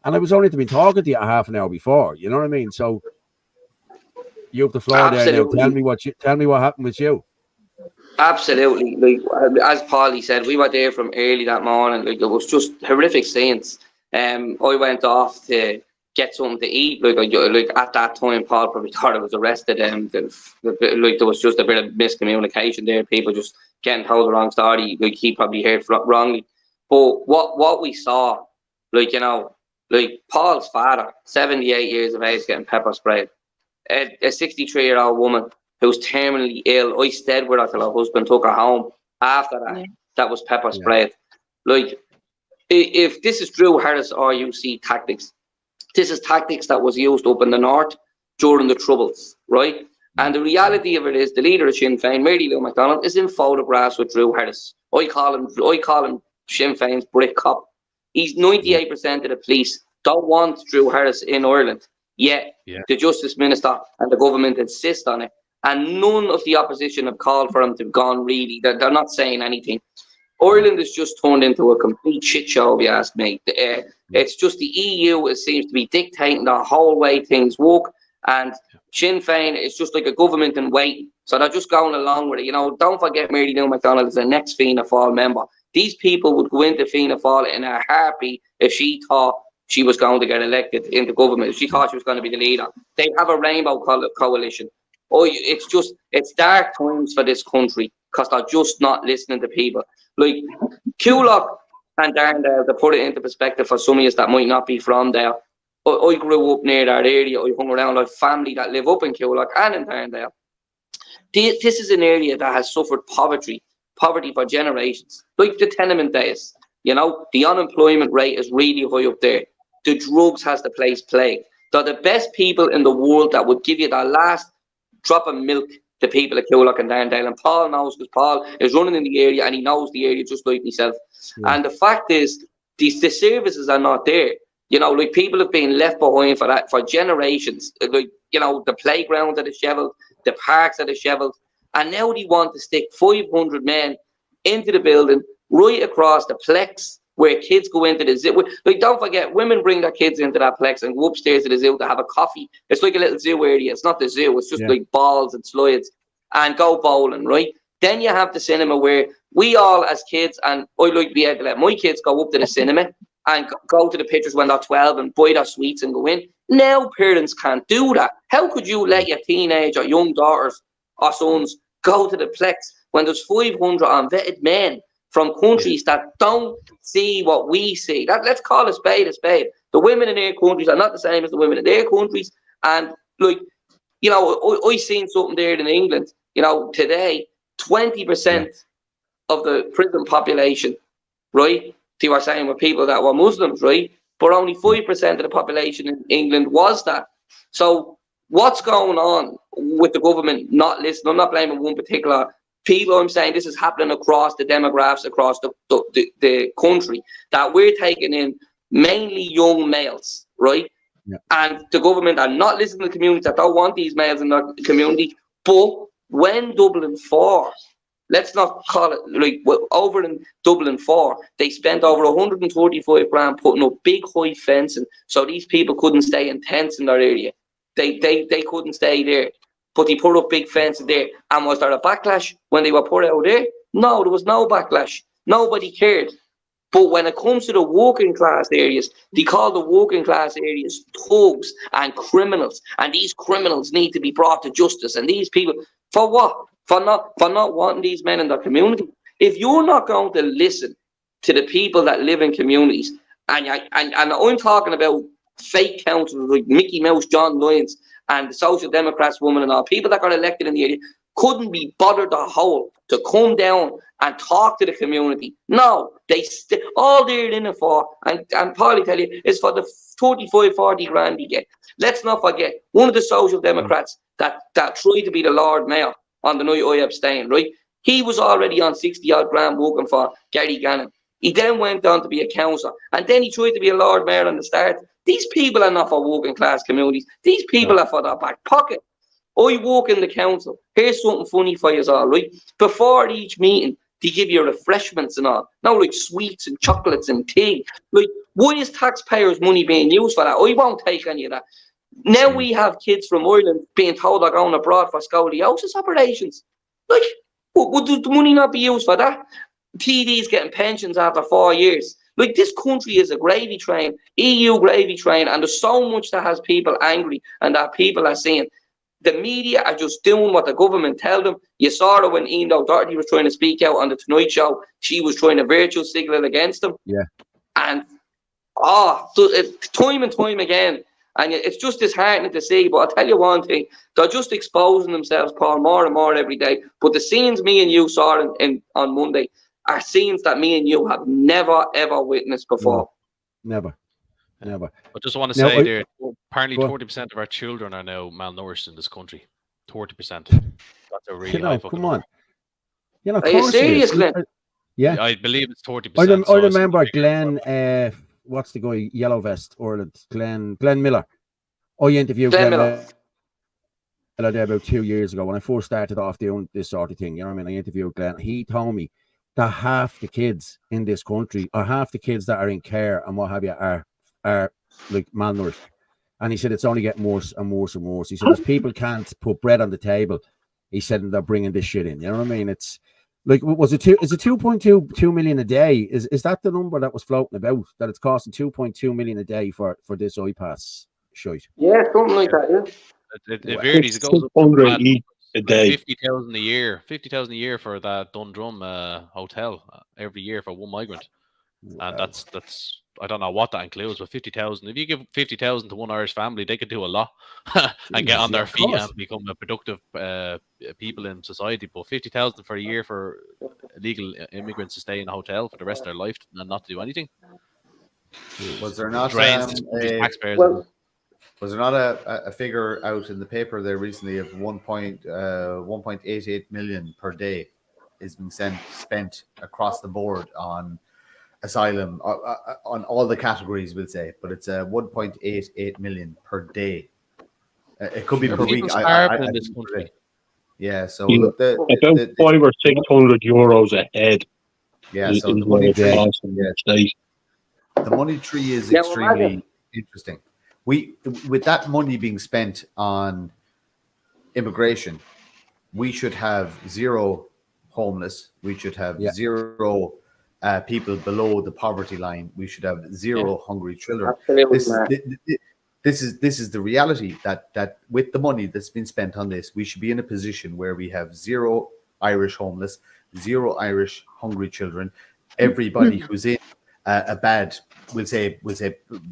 And I was only to be talking to you a half an hour before. You know what I mean? So you have the floor there now. Tell me what happened with you. Absolutely. Like, as Paulie said, we were there from early that morning. Like, it was just horrific scenes. I went off to get something to eat. Like at that time, Paul probably thought I was arrested. Like, there was just a bit of miscommunication there. People just getting told the wrong story. Like, he probably heard wrongly. But what we saw, like, you know, like Paul's father, 78 years of age, getting pepper sprayed. A 63-year-old woman who's terminally ill. I stayed with her till her husband took her home. After that, that was pepper sprayed. Like, if this is Drew Harris RUC tactics, this is tactics that was used up in the north during the Troubles, right? And the reality of it is, the leader of Sinn Féin, Lou MacDonald, is in photographs with Drew Harris. I call him Sinn Féin's brick cop. He's 98% of the police don't want Drew Harris in Ireland. Yet the Justice Minister and the government insist on it. And none of the opposition have called for him to have gone, really. They're not saying anything. Ireland has just turned into a complete shit show, if you ask me. It's just the EU, it seems to be dictating the whole way things work. And Sinn Féin is just like a government in waiting. So they're just going along with it. You know, don't forget Lou MacDonald is the next Fianna Fáil member. These people would go into Fianna Fáil in a heartbeat if she thought she was going to get elected into government. If she thought she was going to be the leader. They have a rainbow coalition. It's dark times for this country because they're just not listening to people. Like Coolock and Darndale, to put it into perspective for some of us that might not be from there. I grew up near that area. I hung around with family that live up in Coolock and in Darndale. This is an area that has suffered poverty for generations. Like the tenement days, you know, the unemployment rate is really high up there. The drugs has the place plagued. They're the best people in the world that would give you the last drop of milk to people at Coolock and Darndale. And Paul knows, because Paul is running in the area and he knows the area just like myself. Yeah. And the fact is, the services are not there. You know, like, people have been left behind for generations. Like, you know, the playgrounds are disheveled, the parks are disheveled. And now they want to stick 500 men into the building right across the plex, where kids go into the zoo. Like, don't forget, women bring their kids into that plex and go upstairs to the zoo to have a coffee. It's like a little zoo area. It's not the zoo. It's just like balls and slides, and go bowling, right? Then you have the cinema, where we all as kids, and I like to be able to let my kids go up to the cinema and go to the pictures when they're 12 and buy their sweets and go in. Now parents can't do that. How could you let your teenage or young daughters or sons go to the plex when there's 500 unvetted men from countries that don't see what we see? Let's call a spade a spade. The women in their countries are not the same as the women in their countries. And, like, you know, I seen something there in England, you know, today, 20% of the prison population, right, they were saying were people that were Muslims, right? But only 5% of the population in England was that. So what's going on with the government not listening? I'm not blaming one particular people. I'm saying this is happening across the demographics, across the country, that we're taking in mainly young males, right? Yeah. And the government are not listening to the communities that don't want these males in their community. But when Dublin 4, let's not call it, like, over in Dublin 4, they spent over 145 grand putting up big high fencing so these people couldn't stay in tents in their area. They couldn't stay there. But they put up big fences there. And was there a backlash when they were put out there? No, there was no backlash. Nobody cared. But when it comes to the working class areas, they call the working class areas thugs and criminals. And these criminals need to be brought to justice. And these people, for what? For not wanting these men in their community. If you're not going to listen to the people that live in communities, and I'm talking about fake councillors like Mickey Mouse, John Lyons, and the Social Democrats woman and all, people that got elected in the area, couldn't be bothered the whole to come down and talk to the community. No, all they're in it for, and Paulie tell you, is for the 35, 40 grand you get. Let's not forget, one of the Social Democrats that tried to be the Lord Mayor on the night I abstained, right? He was already on 60 odd grand working for Gary Gannon. He then went on to be a councillor, and then he tried to be a Lord Mayor on the start. These people are not for working class communities. These people are for their back pocket. I work in the council. Here's something funny for you all, right? Before each meeting, they give you refreshments and all. Now, like sweets and chocolates and tea. Like, why is taxpayers' money being used for that? I won't take any of that. Now we have kids from Ireland being told they're going abroad for scoliosis operations. Like, would the money not be used for that? TDs getting pensions after 4 years. Like, this country is a gravy train, EU gravy train, and there's so much that has people angry and that people are saying the media are just doing what the government tell them. You saw her when Ian O'Doherty was trying to speak out on the Tonight Show. She was trying to virtue signal against them. Yeah. And, time and time again. And it's just disheartening to see. But I'll tell you one thing. They're just exposing themselves, Paul, more and more every day. But the scenes me and you saw on Monday are scenes that me and you have never, ever witnessed before. Never. I just want to say there, apparently 30% of our children are now malnourished in this country. 30%. That's a really high fucking come on. Are you serious, Glenn? Yeah. I believe it's 30%. I remember Glenn, what's the guy, Yellow Vest, Ireland, Glenn Miller. I interviewed Glenn Miller there about 2 years ago when I first started off doing this sort of thing. You know what I mean? I interviewed Glenn. He told me that half the kids in this country, or half the kids that are in care and what have you, are like malnourished. And he said it's only getting worse and worse and worse. He said as people can't put bread on the table, he said, and they're bringing this shit in. You know what I mean? It's like, is it 2.2 million a day? Is that the number that was floating about, that it's costing 2.2 million a day for this iPass shite? Yeah, something like that, yeah. It varies. It goes up $600 a day. 50,000 a year. 50,000 a year for that Dundrum hotel every year for one migrant. Wow. And that's I don't know what that includes, but 50,000. If you give 50,000 to one Irish family, they could do a lot and get on their feet and become a productive people in society. But 50,000 for a year for illegal immigrants to stay in a hotel for the rest of their life and not to do anything. Was there not was there not a figure out in the paper there recently of 1.88 million per day is being spent across the board on asylum, on all the categories, we'll say, but it's 1.88 million per day. It could be per week. In this country. Yeah, so look, about 500 or 600 euros a head. Yeah, so the money tree, the money tree is extremely interesting. With that money being spent on immigration, we should have zero homeless. We should have zero people below the poverty line. We should have zero hungry children. This is the reality that with the money that's been spent on this, we should be in a position where we have zero Irish homeless, zero Irish hungry children. Everybody who's in a bad, we'll say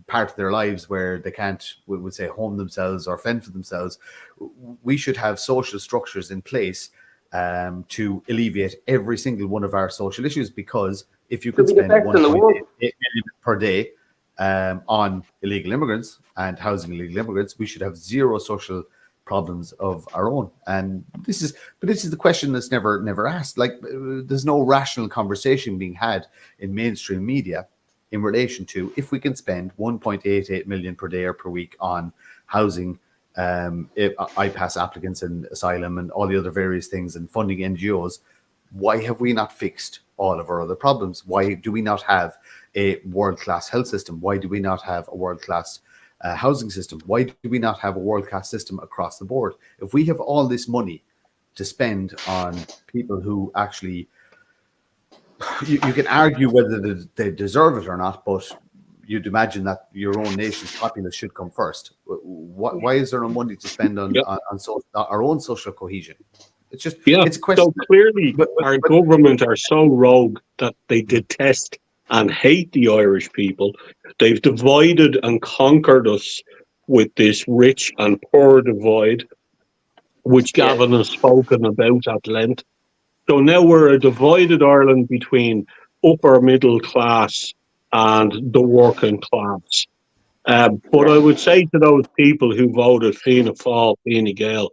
part of their lives where they can't, we'll say, home themselves or fend for themselves. We should have social structures in place to alleviate every single one of our social issues, because if you could spend 1.8 million per day on illegal immigrants and housing illegal immigrants, we should have zero social problems of our own. And this is the question that's never asked. Like, there's no rational conversation being had in mainstream media in relation to if we can spend 1.88 million per day or per week on housing, IPAS applicants and asylum and all the other various things and funding NGOs. Why have we not fixed all of our other problems? Why do we not have a world-class health system? Why do we not have a world-class housing system? Why do we not have a world-class system across the board? If we have all this money to spend on people who actually, you can argue whether they deserve it or not, but you'd imagine that your own nation's populace should come first. Why is there no money to spend on our own social cohesion? It's just, it's a question. So clearly, our government are so rogue that they detest and hate the Irish people. They've divided and conquered us with this rich and poor divide, which Gavin has spoken about at length. So now we're a divided Ireland between upper middle class and the working class. But I would say to those people who voted Fianna Fáil, Fine Gael,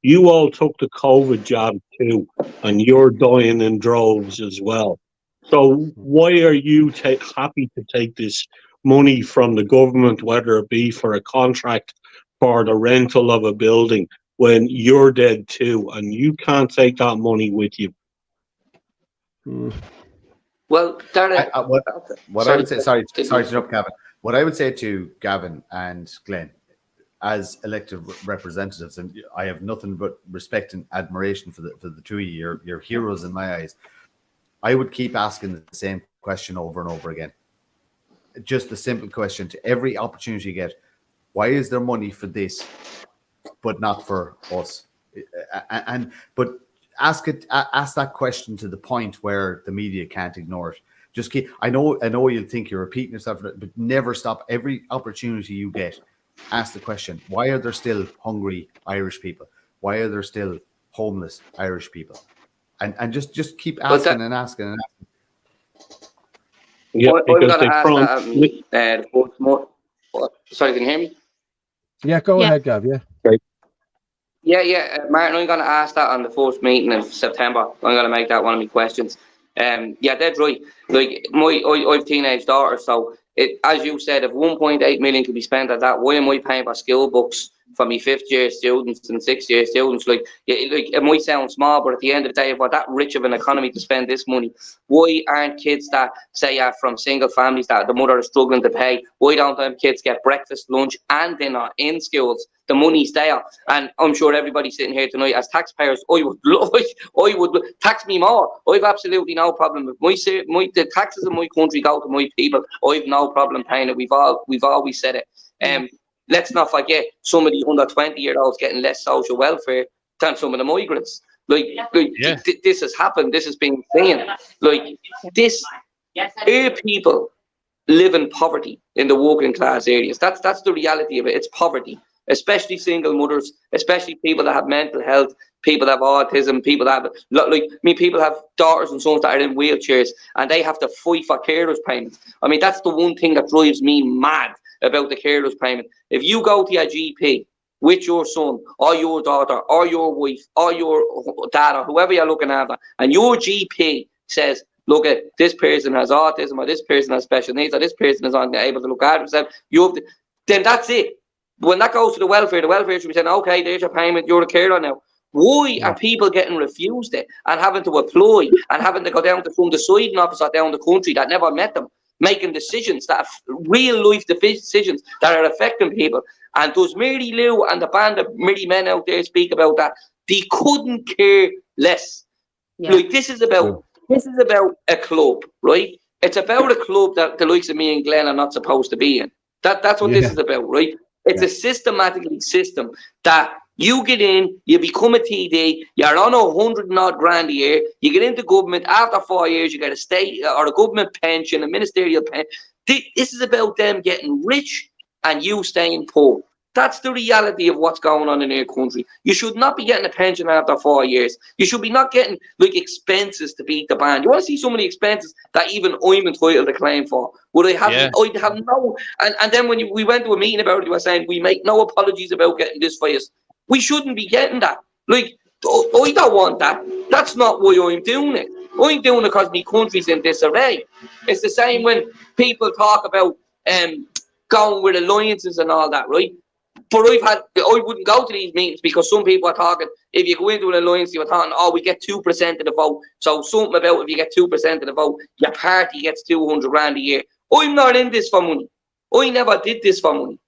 you all took the COVID jab too, and you're dying in droves as well. So why are you happy to take this money from the government, whether it be for a contract for the rental of a building, when you're dead too, and you can't take that money with you. Well, what I would say, sorry to interrupt, Gavin. What I would say to Gavin and Glenn, as elected representatives, and I have nothing but respect and admiration for the two of you. You're heroes in my eyes. I would keep asking the same question over and over again. Just a simple question to every opportunity you get: why is there money for this, but not for us? But ask that question to the point where the media can't ignore it. Just keep. I know you'll think you're repeating yourself, but never stop. Every opportunity you get, ask the question: why are there still hungry Irish people? Why are there still homeless Irish people? And just keep asking and asking and asking. Yeah, I'm going to ask that. Sorry, can you hear me? Yeah, go ahead, Gav. Yeah. Right. Yeah, Martin, I'm going to ask that on the first meeting in September. I'm going to make that one of my questions. Yeah, that's right. Like, I have teenage daughters, so as you said, if 1.8 million could be spent at that, why am I paying for school books for me 5th year students and 6th year students? Like it might sound small, but at the end of the day, if we're that rich of an economy to spend this money, why aren't kids that say are from single families that the mother is struggling to pay, why don't them kids get breakfast, lunch and dinner in schools? The money's there, and I'm sure everybody sitting here tonight, as taxpayers, I would tax me more. I've absolutely no problem with the taxes in my country go to my people. I've no problem paying it. We've always said it. Let's not forget some of the under 20-year-olds getting less social welfare than some of the migrants. This has happened. This has been seen. People live in poverty in the working class areas. That's the reality of it. It's poverty, especially single mothers, especially people that have mental health, people that have autism, people that have people have daughters and sons that are in wheelchairs and they have to fight for carers payments. I mean, that's the one thing that drives me mad about the carers payment. If you go to your GP with your son or your daughter or your wife or your dad or whoever you're looking after, and your GP says, look, at this person has autism or this person has special needs or this person is unable to look after himself, then that's it. When that goes to the welfare should be saying, okay, there's your payment, you're a carer now. Why are people getting refused it and having to apply and having to go down to some deciding officer down the country that never met them, making decisions that are real life decisions that are affecting people? And does Mary Lou and the band of Mary men out there speak about that? They couldn't care less. Yeah. This is about a club, right? It's about a club that the likes of me and Glenn are not supposed to be in. That's what this is about, right? It's a system that you get in, you become a TD, you're on 100 and odd grand a year, you get into government, after 4 years you get a state or a government pension, a ministerial pension. This is about them getting rich and you staying poor. That's the reality of what's going on in our country. You should not be getting a pension after 4 years. You should be not getting expenses to beat the band. You want to see some of the expenses that even I'm entitled to claim for? Would I have? Yeah. I'd have no. And then when we went to a meeting about it, you were saying we make no apologies about getting this for you. We shouldn't be getting that. I don't want that. That's not why I'm doing it. I'm doing it because my country's in disarray. It's the same when people talk about going with alliances and all that, right? But I wouldn't go to these meetings because some people are talking, if you go into an alliance, you're talking, we get 2% of the vote. So something about if you get 2% of the vote, your party gets 200 grand a year. I'm not in this for money. I never did this for money.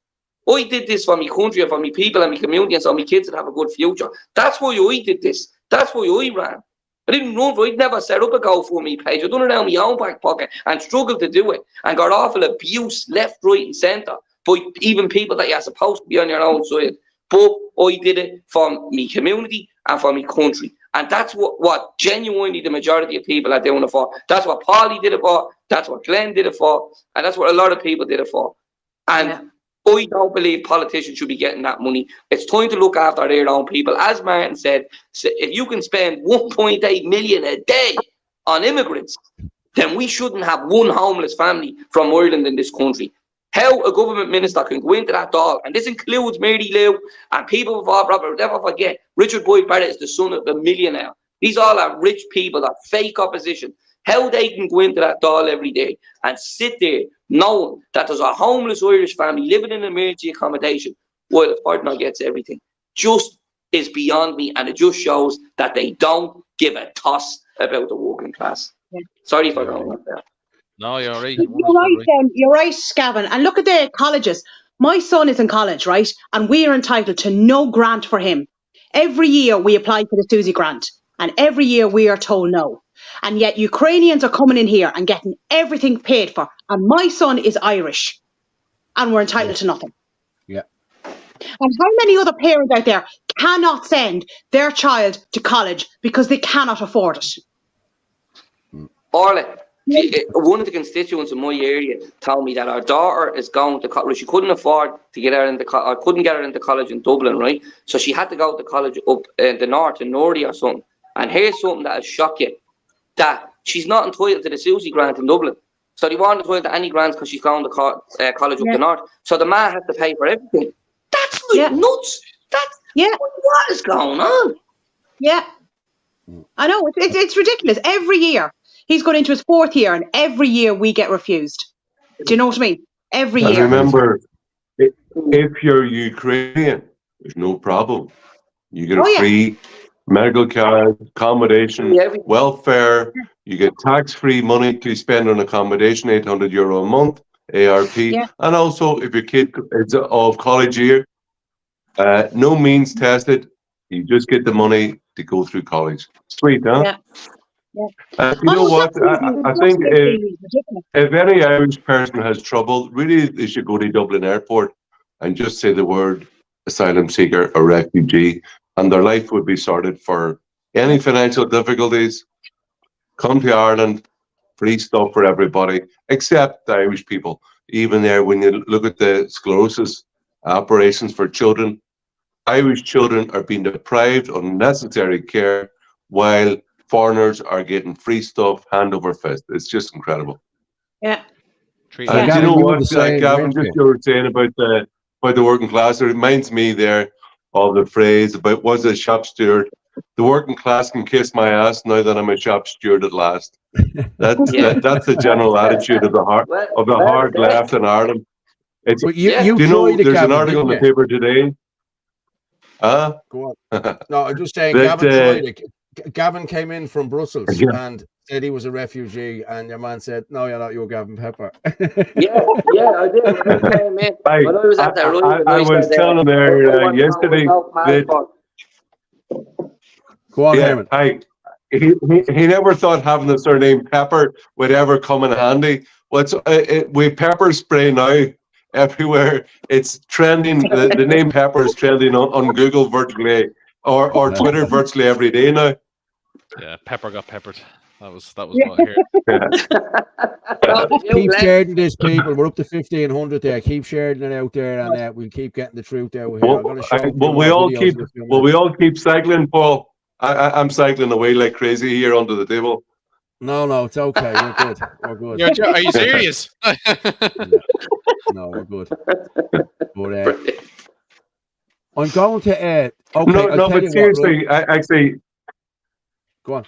I did this for my country and for my people and my community and so my kids would have a good future. That's why I did this. That's why I ran. I didn't run for it. I'd never set up a GoFundMe page. I done it out of my own back pocket and struggled to do it and got awful abuse left, right and centre. But even people that you're supposed to be on your own side. But I did it for my community and for my country. And that's what genuinely the majority of people are doing it for. That's what Paulie did it for. That's what Glenn did it for. And that's what a lot of people did it for. And I don't believe politicians should be getting that money. It's time to look after their own people. As Martin said, if you can spend 1.8 million a day on immigrants, then we shouldn't have one homeless family from Ireland in this country. How a government minister can go into that door, and this includes Mary Lou and people with all property. Never forget, Richard Boyd Barrett is the son of a millionaire. These all are rich people that fake opposition. how they can go into that doll every day and sit there knowing that there's a homeless Irish family living in emergency accommodation while the partner gets everything, just is beyond me, and it just shows that they don't give a toss about the working class. Yeah. Sorry for going on there. No, you're right. You're right, Gavin. And look at the colleges. My son is in college, right? And we are entitled to no grant for him. Every year we apply for the Susie grant, and every year we are told no. And yet Ukrainians are coming in here and getting everything paid for. And my son is Irish, and we're entitled to nothing. Yeah. And how many other parents out there cannot send their child to college because they cannot afford it? Orla, one of the constituents in my area told me that our daughter is going to college. She couldn't afford to get her into college, or couldn't get her into college in Dublin, right? So she had to go to college up in the north, in Nordy or something. And here's something that will shock you: that she's not entitled to the Susie grant in Dublin. So they weren't entitled to any grants because she's going to college up the north. So the man has to pay for everything. That's like nuts. That's what is going on? Yeah, I know it's ridiculous. Every year he's going into his 4th year, and every year we get refused. Do you know what I mean? Every year. Remember, if you're Ukrainian, there's no problem. You get a free medical care, accommodation, welfare. You get tax-free money to spend on accommodation, €800 a month, ARP, and also if your kid is of college year, no means tested. You just get the money to go through college. Sweet, huh? Yeah. You know what? I think if any Irish person has trouble, really they should go to Dublin Airport and just say the word asylum seeker or refugee, and their life would be sorted. For any financial difficulties, come to Ireland, free stuff for everybody, except the Irish people. Even there, when you look at the sclerosis operations for children, Irish children are being deprived of necessary care while foreigners are getting free stuff hand over fist. It's just incredible. Yeah. You know what, Gavin, just you were saying about the working class, it reminds me there of the phrase about, was a shop steward, the working class can kiss my ass now that I'm a shop steward at last. That's the general attitude of the hard left in Ireland. It's, do you know, there's an article in the paper today. Go on. No, I'm just saying, Gavin came in from Brussels and said he was a refugee, and your man said, "No, you're not. You're Gavin Pepper." I did. I was at that I was telling him there yesterday that. Go on, Herman. He never thought having the surname Pepper would ever come in handy. We pepper spray now everywhere. It's trending. The name Pepper is trending on Google virtually or Twitter virtually every day now. Yeah, Pepper got peppered. That was what I heard. Keep sharing this, people. We're up to 1,500 there. Keep sharing it out there, and we'll keep getting the truth out here. We all keep cycling, Paul. I'm cycling away like crazy here under the table. No, it's okay. We're good. We're good. Are you serious? No, we're good. But I'm going to okay. No, but seriously, actually, go on.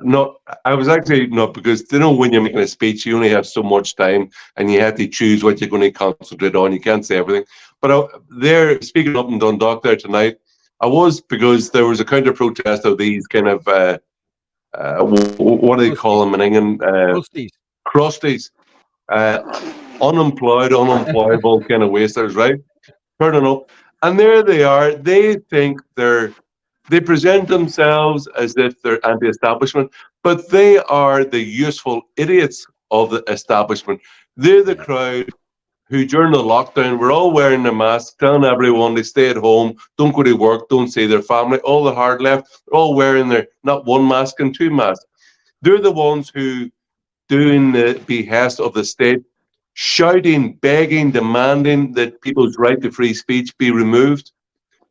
No, I was actually because when you're making a speech, you only have so much time, and you have to choose what you're going to concentrate on. You can't say everything. But there, speaking up in Dundalk there tonight, I was, because there was a counter protest of these kind of what do they call them in England? Crusties. Unemployable kind of wasters, right? Turning up, and there they are. They think they present themselves as if they're anti-establishment, but they are the useful idiots of the establishment. They're the crowd who, during the lockdown, were all wearing their masks, telling everyone they stay at home, don't go to work, don't see their family. All the hard left, they're all wearing their not one mask and two masks. They're the ones who, doing the behest of the state, shouting, begging, demanding that people's right to free speech be removed.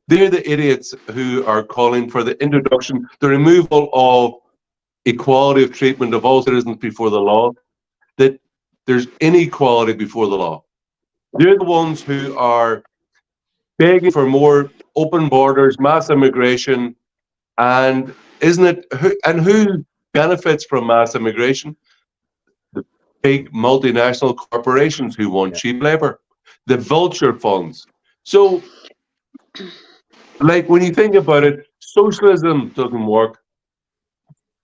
They're the idiots who are calling for the introduction, the removal of equality of treatment of all citizens before the law, that there's inequality before the law. They're the ones who are begging for more open borders, mass immigration, and who benefits from mass immigration? The big multinational corporations who want cheap labor, the vulture funds. So, like, when you think about it, socialism doesn't work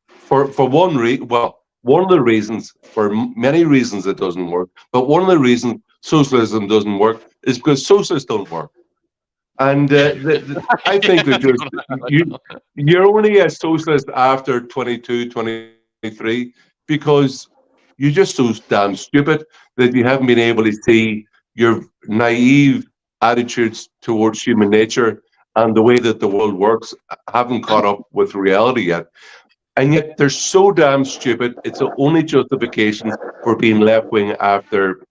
for one reason. Well, one of the reasons, for many reasons it doesn't work, but one of the reasons socialism doesn't work is because socialists don't work. And I think that you're only a socialist after 22, 23, because you're just so damn stupid that you haven't been able to see your naive attitudes towards human nature and the way that the world works haven't caught up with reality yet. And yet they're so damn stupid, it's the only justification for being left-wing after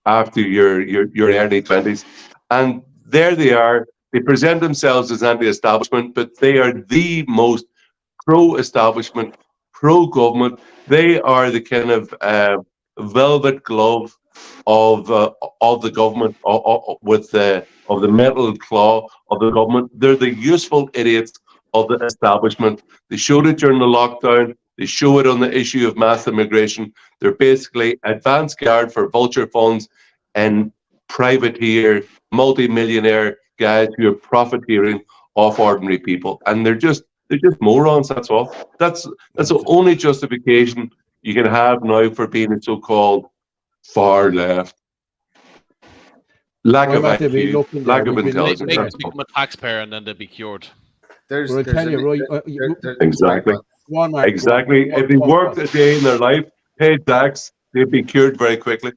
your early 20s. And there they are. They present themselves as anti-establishment, but they are the most pro-establishment, pro-government. They are the kind of velvet glove of the government, of the metal claw of the government. They're the useful idiots of the establishment. They showed it during the lockdown. They show it on the issue of mass immigration. They're basically advance guard for vulture funds and privateer, multi-millionaire guys who are profiteering off ordinary people. And they're just morons, that's all. That's the only justification you can have now for being a so-called far left. Lack of IQ, lack of intelligence. They become a taxpayer and then they'll be cured. Exactly. Exactly. If they worked a day in their life, paid tax, they'd be cured very quickly.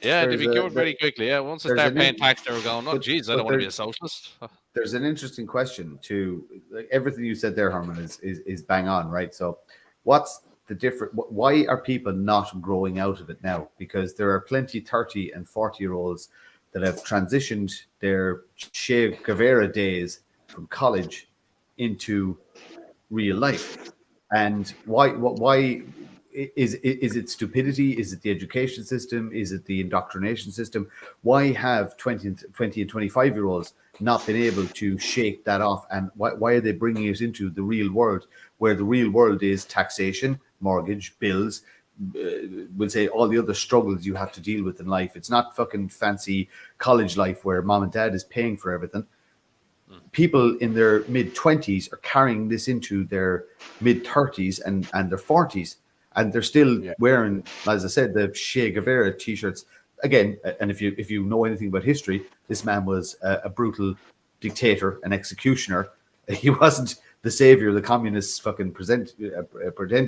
Yeah, they'd be cured very quickly. Yeah, once they start paying tax, they were going, oh, geez, I don't want to be a socialist. There's an interesting question to everything you said there, Herman, is bang on, right? So what's the difference? Why are people not growing out of it now? Because there are plenty 30 and 40-year-olds that have transitioned their Che Guevara days from college into real life. And why is it stupidity? Is it the education system? Is it the indoctrination system? Why have 20 and 25-year-olds not been able to shake that off? And why are they bringing it into the real world, where the real world is taxation, mortgage, bills, we'll say all the other struggles you have to deal with in life. It's not fucking fancy college life where mom and dad is paying for everything. People in their mid-20s are carrying this into their mid-30s and their 40s. And they're still wearing, as I said, the Che Guevara T-shirts. Again, and if you know anything about history, this man was a brutal dictator, an executioner. He wasn't the savior the communists fucking pretend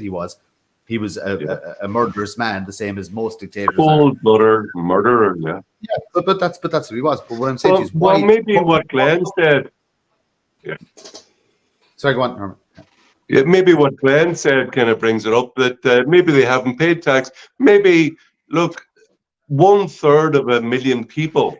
he was. He was a murderous man, the same as most dictators. Cold-blooded murderer, yeah. Yeah, but that's what he was. But what I'm saying is, why? Well, maybe what Glenn said. Yeah. Sorry, go on, Herman. Yeah, maybe what Glenn said kind of brings it up, that maybe they haven't paid tax. Maybe, look, 1/3 of a million people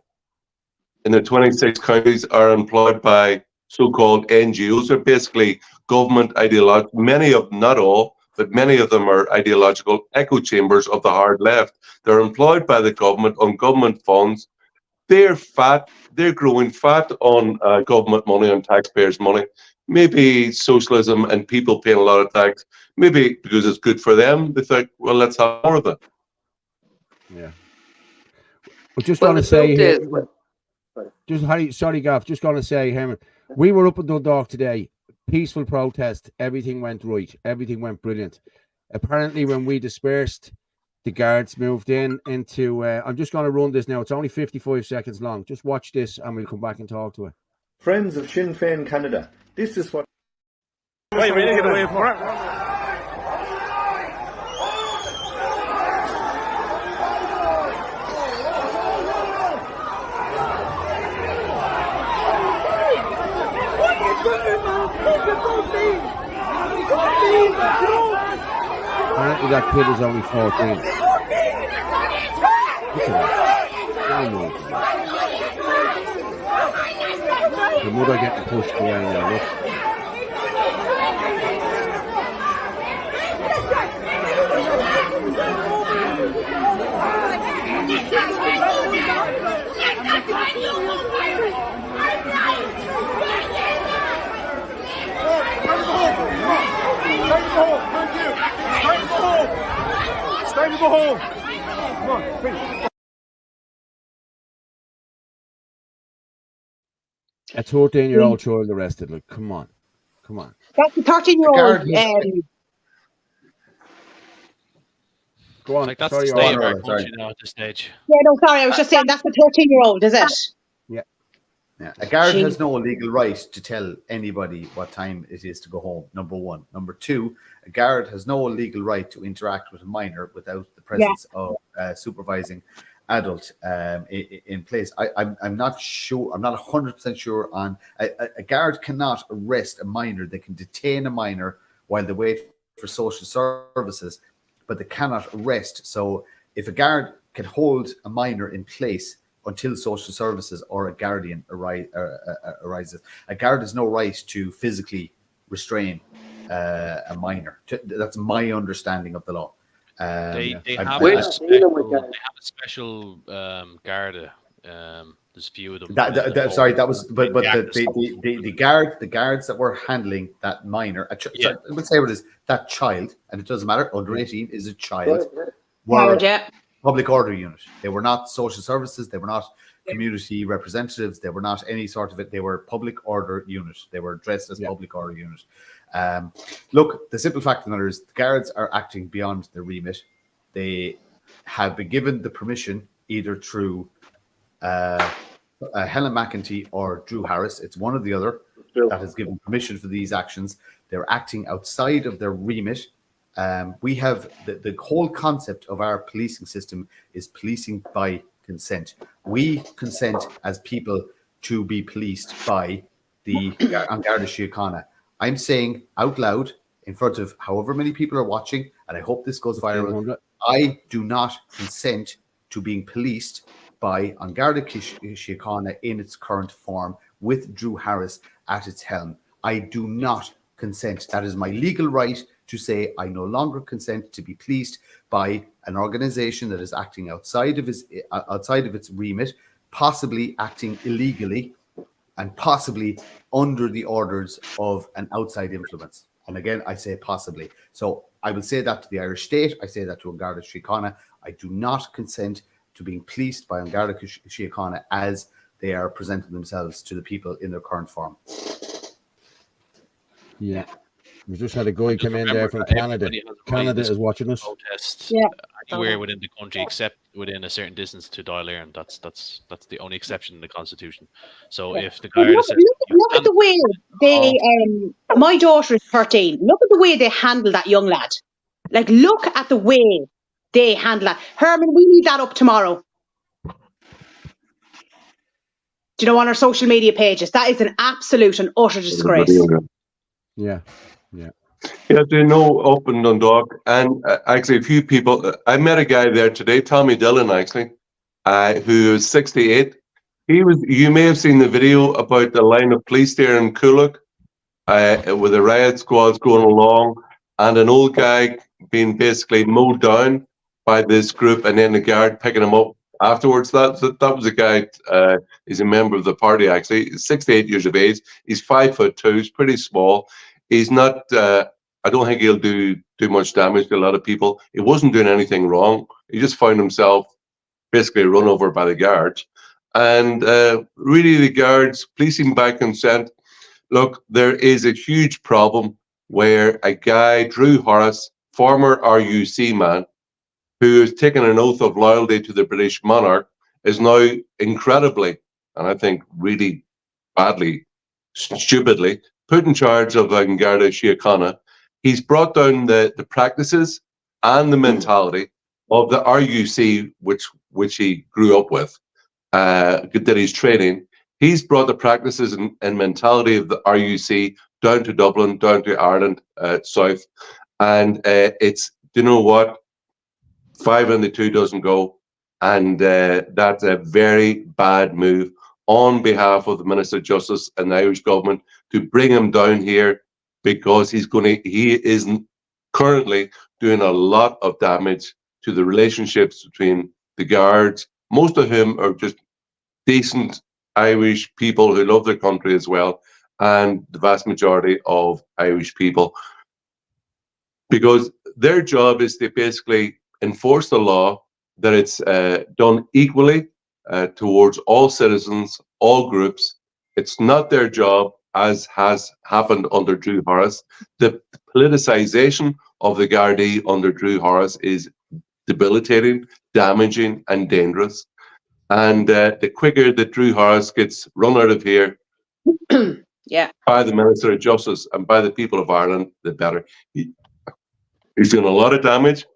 in the 26 counties are employed by so-called NGOs. They're basically government ideological. Many of them, not all, but many of them are ideological echo chambers of the hard left. They're employed by the government on government funds. They're fat. They're growing fat on government money, on taxpayers' money. Maybe socialism and people paying a lot of tax, maybe because it's good for them, they think, well, let's have more of it. Yeah. Well, just going to say, sorry, Gav, just going to say, Herman, we were up in Dundalk today, peaceful protest, everything went right, everything went brilliant. Apparently, when we dispersed, the guards moved into, I'm just going to run this now, it's only 55 seconds long. Just watch this and we'll come back and talk to it. Friends of Sinn Féin Canada, this is what... Wait, we need to get away from it. Apparently that kid is only 14. Look at that. The mother getting pushed away now, look. Thank you. time to go home. Come on, quick. A 13-year-old child arrested. Like, come on. That's the 13-year-old. Go on. Like, that's Sorry, the state of Orla. our country now at this stage. Yeah, no, sorry, I was just saying that's the 13-year-old, is it? Yeah. A guard has no legal right to tell anybody what time it is to go home, number one. Number two, a guard has no legal right to interact with a minor without the presence of a supervising adult in place. I'm not sure, I'm not 100% sure on, a guard cannot arrest a minor. They can detain a minor while they wait for social services, but they cannot arrest. So if a guard can hold a minor in place until social services or a guardian arises, a guard has no right to physically restrain a minor. That's my understanding of the law. They have a special Garda. There's a few of them. Sorry, that was but the guards that were handling that minor, sorry, let's say what it is, that child, and it doesn't matter, under 18 is a child, were public order unit. They were not social services, they were not community representatives, they were not any sort of it, they were public order unit. They were dressed as public order unit. Look, the simple fact of the matter is the guards are acting beyond their remit. They have been given the permission either through Helen McEntee or Drew Harris. It's one or the other that has given permission for these actions. They're acting outside of their remit. We have the whole concept of our policing system is policing by consent. We consent as people to be policed by the Garda Síochána. I'm saying out loud in front of however many people are watching, and I hope this goes viral, I do not consent to being policed by An Garda Síochána in its current form with Drew Harris at its helm. I do not consent. That is my legal right to say I no longer consent to be policed by an organization that is acting outside of its remit, possibly acting illegally, and possibly under the orders of an outside influence. And again, I say possibly. So I will say that to the Irish state. I say that to An Garda Síochána. I do not consent to being policed by An Garda Síochána as they are presenting themselves to the people in their current form. Yeah. We just had a guy come in there from Canada. Canada is watching us. Protest anywhere within the country except within a certain distance to Dáil Éireann. That's the only exception in the Constitution. So if the Garda says, look at the way they my daughter is 13. Look at the way they handle that young lad. Like, look at the way they handle that. Herman, we need that up tomorrow. Do you know, on our social media pages? That is an absolute and utter disgrace. Yeah. Yeah, they know up in Dundalk, and actually a few people. I met a guy there today, Tommy Dillon, actually, who is 68. You may have seen the video about the line of police there in Coolock, with the riot squads going along, and an old guy being basically mowed down by this group, and then the guard picking him up afterwards. That was a guy. He's a member of the party, actually. He's 68 years of age. He's 5'2". He's pretty small. He's not. I don't think he'll do much damage to a lot of people. He wasn't doing anything wrong. He just found himself basically run over by the guards. And really, the guards policing by consent. Look, there is a huge problem where a guy, Drew Harris, former RUC man, who has taken an oath of loyalty to the British monarch, is now incredibly, and I think really badly, stupidly, put in charge of An Garda Síochána. He's brought down the practices and the mentality of the RUC, which he grew up with, did his training. He's brought the practices and mentality of the RUC down to Dublin, down to Ireland, south. And it's, you know what? 5 and the 2 doesn't go. And that's a very bad move on behalf of the Minister of Justice and the Irish government to bring him down here, because he isn't currently doing a lot of damage to the relationships between the guards, most of whom are just decent Irish people who love their country as well, and the vast majority of Irish people, because their job is to basically enforce the law, that it's done equally towards all citizens, all groups. It's not their job, as has happened under Drew Horace. The politicization of the Gardaí under Drew Horace is debilitating, damaging, and dangerous. And the quicker that Drew Horace gets run out of here by the Minister of Justice and by the people of Ireland, the better. He's doing a lot of damage,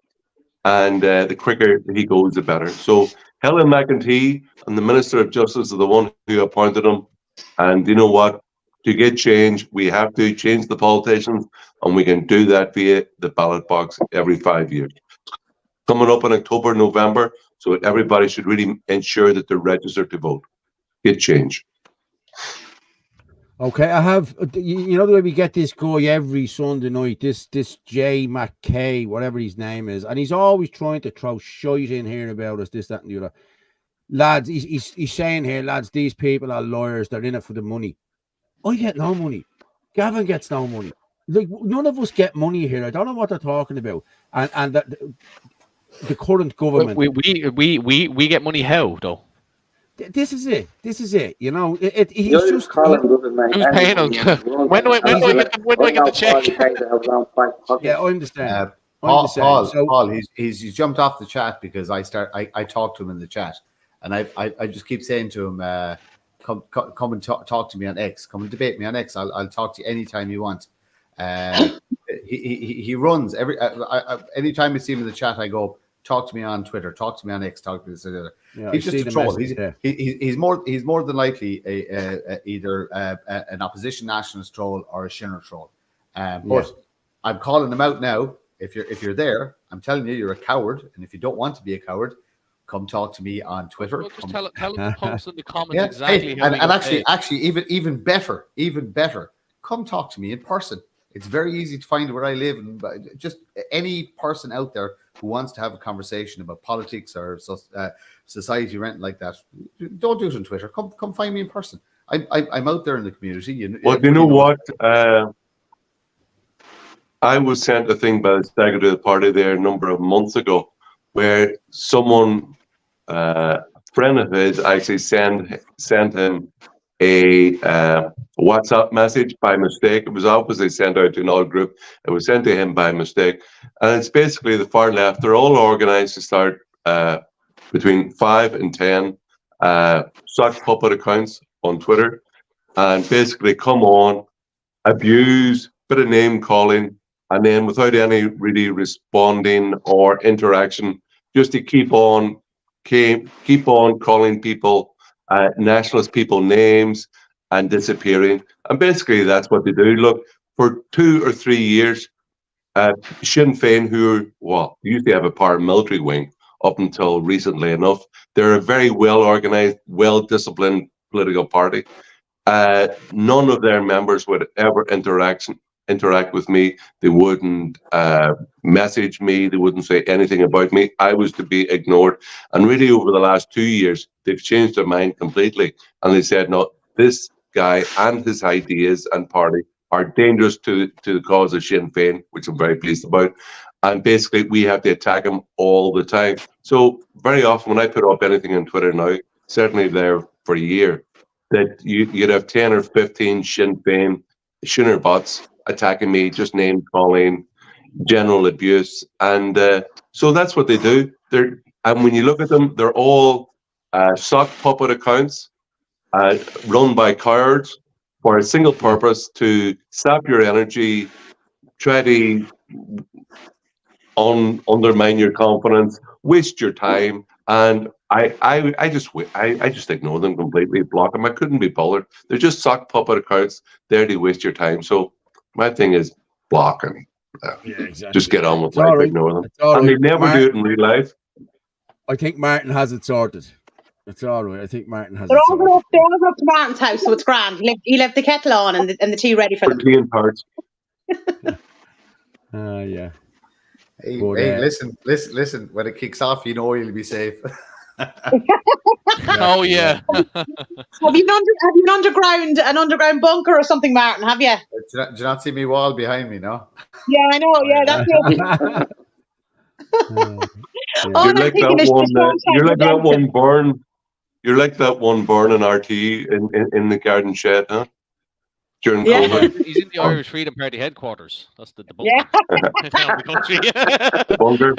and the quicker he goes, the better. So Helen McEntee and the Minister of Justice are the one who appointed him. And you know what? To get change, we have to change the politicians, and we can do that via the ballot box every 5 years. Coming up in October, November, so everybody should really ensure that they're registered to vote. Get change. Okay, I have, you know the way we get this guy every Sunday night, this Jay McKay, whatever his name is, and he's always trying to throw shite in here about us, this, that, and the other. Lads, he's saying here, lads, these people are lawyers, they're in it for the money. I get no money. Gavin gets no money. Like, none of us get money here. I don't know what they're talking about. And the current government. We get money how, though? This is it. This is it. You know, he's You're just calling doesn't make who's paying him? When do I get the check? Yeah, I understand. Paul, he's jumped off the chat because I talked to him in the chat, and I just keep saying to him, come and talk to me on X. Come and debate me on X. I'll talk to you anytime you want. He runs every anytime I see him in the chat, I go, talk to me on Twitter, talk to me on X, talk to me this and that. Yeah, he's just a troll. He's more than likely either an opposition nationalist troll or a Shinner troll. But I'm calling him out now. If you're there, I'm telling you, you're a coward, and if you don't want to be a coward, come talk to me on Twitter. Well, just tell him to post in the comments exactly how and actually, even better, come talk to me in person. It's very easy to find where I live, and just any person out there who wants to have a conversation about politics or society or anything like that, don't do it on Twitter. Come find me in person. I'm out there in the community. Well, you know what? I was sent a thing by the Secretary of the Party there a number of months ago, where someone, a friend of his, actually sent him a WhatsApp message by mistake. It was obviously sent out to another group. It was sent to him by mistake. And it's basically the far left. They're all organized to start between 5 and 10 sock puppet accounts on Twitter, and basically come on, abuse, bit of name calling, and then without any really responding or interaction, just to keep on calling people nationalist people names and disappearing. And basically that's what they do. Look, for 2 or 3 years, Sinn Féin, who used to have a paramilitary wing up until recently enough, they're a very well organized, well disciplined political party. None of their members would ever interact with me. They wouldn't message me. They wouldn't say anything about me. I was to be ignored. And really over the last 2 years, they've changed their mind completely. And they said, no, this guy and his ideas and party are dangerous to the cause of Sinn Féin, which I'm very pleased about. And basically, we have to attack him all the time. So very often when I put up anything on Twitter now, certainly there for a year, that you'd have 10 or 15 Sinn Féin Shinner bots attacking me, just name calling, general abuse. And so that's what they do. And when you look at them, they're all sock puppet accounts run by cowards for a single purpose: to sap your energy, try to undermine your confidence, waste your time. And I just ignore them completely, block them. I couldn't be bothered. They're just sock puppet accounts there to waste your time. So my thing is block them. Exactly. Just get on with life, ignore them. And they never do it in real life. I think Martin has it sorted. It's all right. I think Martin has They're it all sorted. up to Martin's house, so it's grand. He left the kettle on and the tea ready for them. Tea and tarts. Yeah. Hey, But, listen. When it kicks off, you know you'll be safe. Oh yeah. Have you an underground bunker or something, Martin? Have you? Do you not see me wall behind me? No. Yeah, I know. Yeah, that's it. Oh, You're and I'm like thinking that it's one. just hashtag You're like that redemption. one burn. You're like that one burn in RT in the garden shed, huh? During Yeah. COVID. He's in the Irish Freedom Party headquarters. That's the Yeah. bunker down the country. The bunker.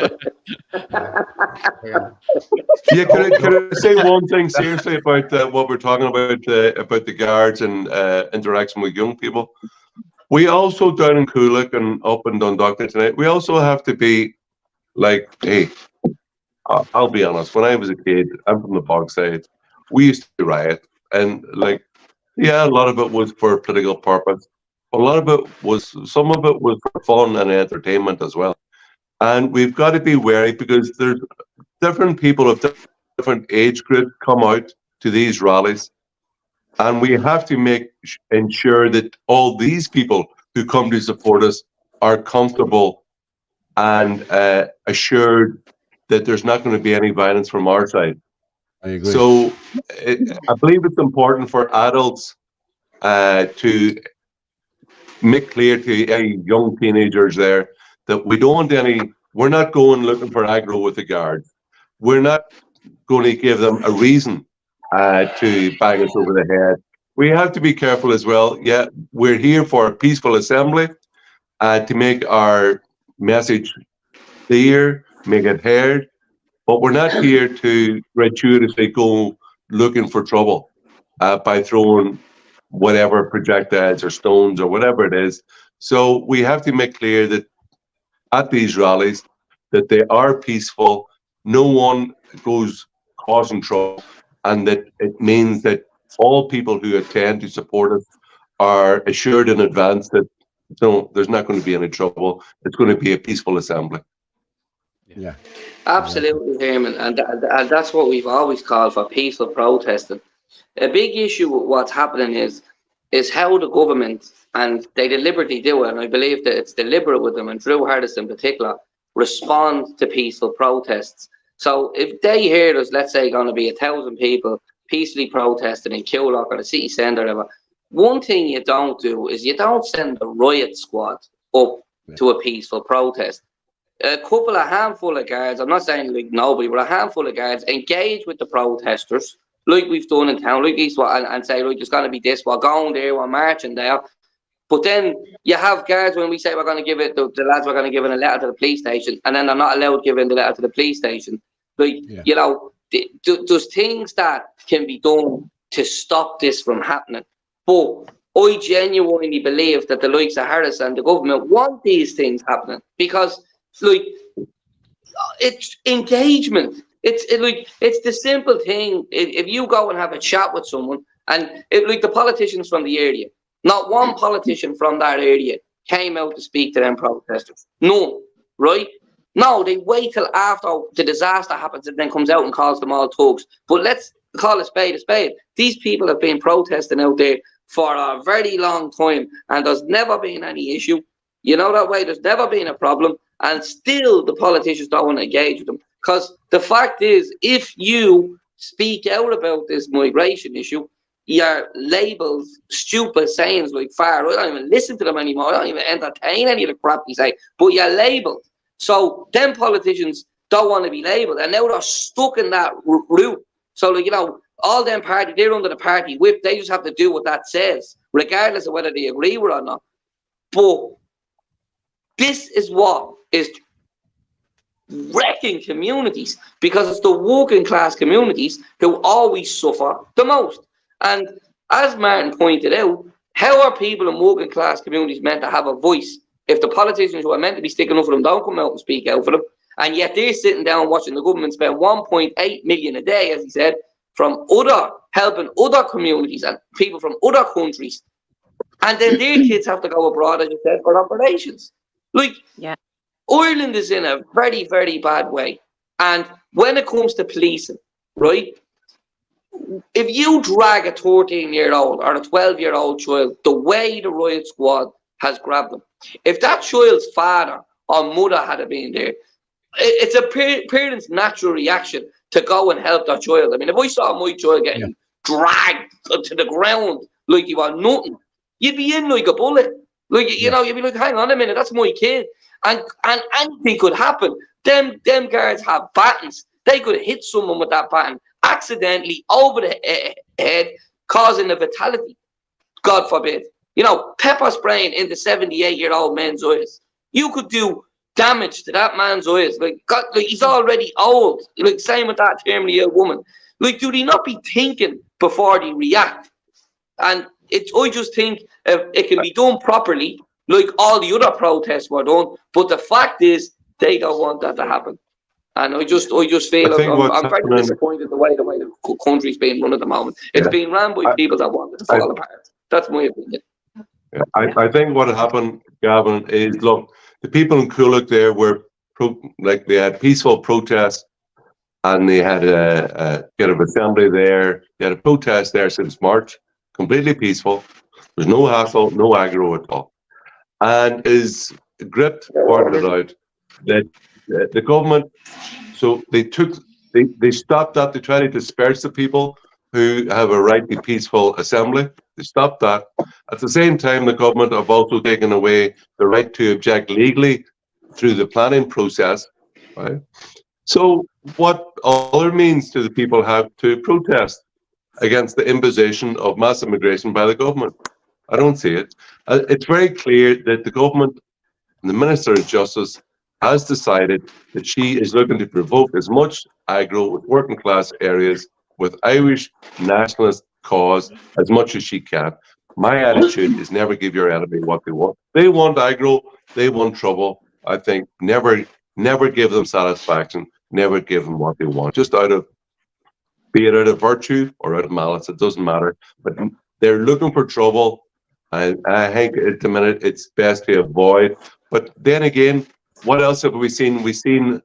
Yeah, can I say one thing seriously about what we're talking about the guards and interaction with young people? We also down in Coolock and up in Dundalk tonight, we also have to be like, hey, I'll be honest. When I was a kid, I'm from the Bogside. We used to riot, and like, yeah, a lot of it was for political purpose. But a lot of it was, some of it was for fun and entertainment as well. And we've got to be wary because there's different people of different age groups come out to these rallies, and we have to ensure that all these people who come to support us are comfortable and assured that there's not going to be any violence from our side. I agree. So I believe it's important for adults to make clear to any young teenagers there that we're not going looking for aggro with the guards. We're not going to give them a reason to bang us over the head. We have to be careful as well. Yeah, we're here for a peaceful assembly to make our message clear, make it heard, but we're not here to gratuitously go looking for trouble by throwing whatever projectiles or stones or whatever it is. So we have to make clear that at these rallies that they are peaceful, no one goes causing trouble, and that it means that all people who attend to support us are assured in advance that there's not going to be any trouble. It's going to be a peaceful assembly. Yeah. Absolutely, Herman, and that's what we've always called for, peaceful protesting. A big issue with what's happening is how the government, and they deliberately do it, and I believe that it's deliberate with them, and Drew Hardis in particular, respond to peaceful protests. So if they hear there's, let's say, going to be 1,000 people peacefully protesting in Coolock or the city centre or whatever, one thing you don't do is you don't send a riot squad up to a peaceful protest. A handful of guards, I'm not saying like nobody, but a handful of guards engage with the protesters, like we've done in town, like these, and say, like, there's going to be this, we're going there, we're marching there. But then you have guards when we say we're going to give it, the lads were going to give in a letter to the police station, and then they're not allowed to give in the letter to the police station. Like, you know, there's things that can be done to stop this from happening. But I genuinely believe that the likes of Harris and the government want these things happening because, like, it's engagement. It's the simple thing. If you go and have a chat with someone, and like the politicians from the area, not one politician from that area came out to speak to them protesters. None, right? No, they wait till after the disaster happens and then comes out and calls them all thugs. But let's call a spade a spade. These people have been protesting out there for a very long time, and there's never been any issue. You know that way, there's never been a problem, and still the politicians don't want to engage with them. Because the fact is, if you speak out about this migration issue, you're labeled stupid sayings like far. I don't even listen to them anymore. I don't even entertain any of the crap you say, but you're labeled. So them politicians don't want to be labeled, and now they're stuck in that route. So, like, you know, all them parties, they're under the party whip. They just have to do what that says, regardless of whether they agree with it or not. But this is what is wrecking communities, because it's the working class communities who always suffer the most. And as Martin pointed out, how are people in working class communities meant to have a voice if the politicians who are meant to be sticking up for them don't come out and speak out for them? And yet they're sitting down watching the government spend 1.8 million a day, as he said, from helping other communities and people from other countries. And then their kids have to go abroad, as you said, for operations. Like, Ireland is in a very, very bad way. And when it comes to policing, right, if you drag a 13-year-old or a 12-year-old child, the way the riot squad has grabbed them, if that child's father or mother had been there, it's a parent's natural reaction to go and help their child. I mean, if I saw my child getting dragged to the ground like he was nothing, you'd be in like a bullet. Like, you know, you'd be like, hang on a minute, that's my kid. And anything could happen. Them guards have batons. They could hit someone with that baton accidentally over the head, causing a fatality. God forbid. You know, pepper spraying into 78-year-old men's eyes. You could do damage to that man's eyes. Like, God, like he's already old. Like, same with that terminally ill woman. Like, do they not be thinking before they react? And I just think it can be done properly, like all the other protests were done. But the fact is, they don't want that to happen. And I just feel I'm very disappointed the way the country's being run at the moment. It's being run by people that want it to fall apart. That's my opinion. Yeah, I think what happened, Gavin, is look, the people in Coolock there were they had peaceful protests, and they had a bit of assembly there. They had a protest there since March, completely peaceful. There's no hassle, no aggro at all. And is gripped, pointed out that the government, so they stopped that. They tried to disperse the people who have a right to peaceful assembly. They stopped that. At the same time, the government have also taken away the right to object legally through the planning process. Right? So what other means do the people have to protest against the imposition of mass immigration by the government? I don't see it. It's very clear that the government and the Minister of Justice has decided that she is looking to provoke as much aggro with working class areas with Irish nationalist cause as much as she can. My attitude is never give your enemy what they want. They want aggro, they want trouble. I think never give them satisfaction, never give them what they want. Just be it out of virtue or out of malice, it doesn't matter. But they're looking for trouble, and I think at the minute it's best to avoid. But then again, what else have we seen? We've seen,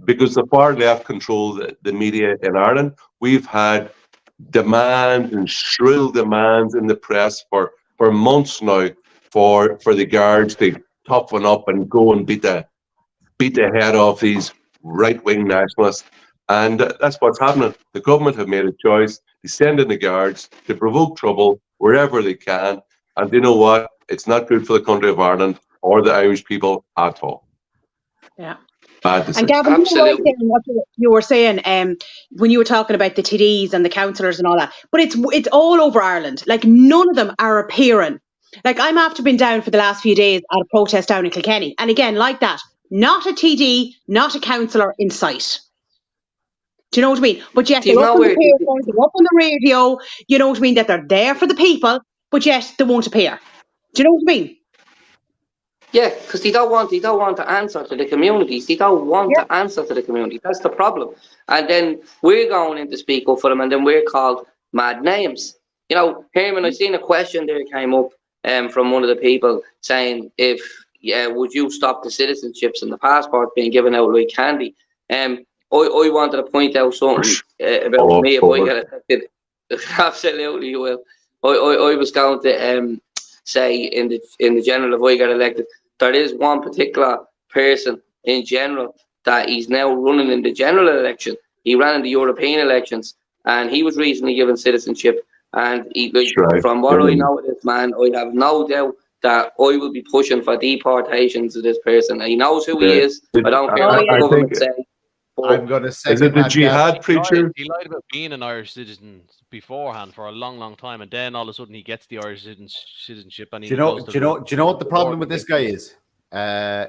because the far left control the media in Ireland, we've had demands and shrill demands in the press for months now for the guards to toughen up and go and beat the head off these right-wing nationalists. And that's what's happening. The government have made a choice to send in the guards to provoke trouble wherever they can. And you know what? It's not good for the country of Ireland or the Irish people at all. Yeah. And Gavin, what you were saying when you were talking about the TDs and the councillors and all that, but it's all over Ireland. Like, none of them are appearing. Like, I'm after been down for the last few days at a protest down in Kilkenny, and again, like that, not a TD, not a councillor in sight. Do you know what I mean? But yet they're up on the paper, they're up on the radio. You know what I mean? That they're there for the people, but yet they won't appear. Do you know what I mean? Yeah, because they don't want to answer to the communities. They don't want to answer to the community. That's the problem. And then we're going in to speak up for them, and then we're called mad names. You know, Herman, I seen a question there came up from one of the people saying, would you stop the citizenships and the passport being given out like candy? I wanted to point out something about me if I get elected. Absolutely, you will. I was going to say in the general, if I get elected, there is one particular person in general that he's now running in the general election. He ran in the European elections, and he was recently given citizenship. And from what I know of this man, I have no doubt that I will be pushing for deportations of this person. And he knows who he is. I don't care what the government say. I'm going to say, is it the jihad preacher? He lied about being an Irish citizen beforehand for a long, long time, and then all of a sudden he gets the Irish citizenship. And do you know what the problem with this guy is?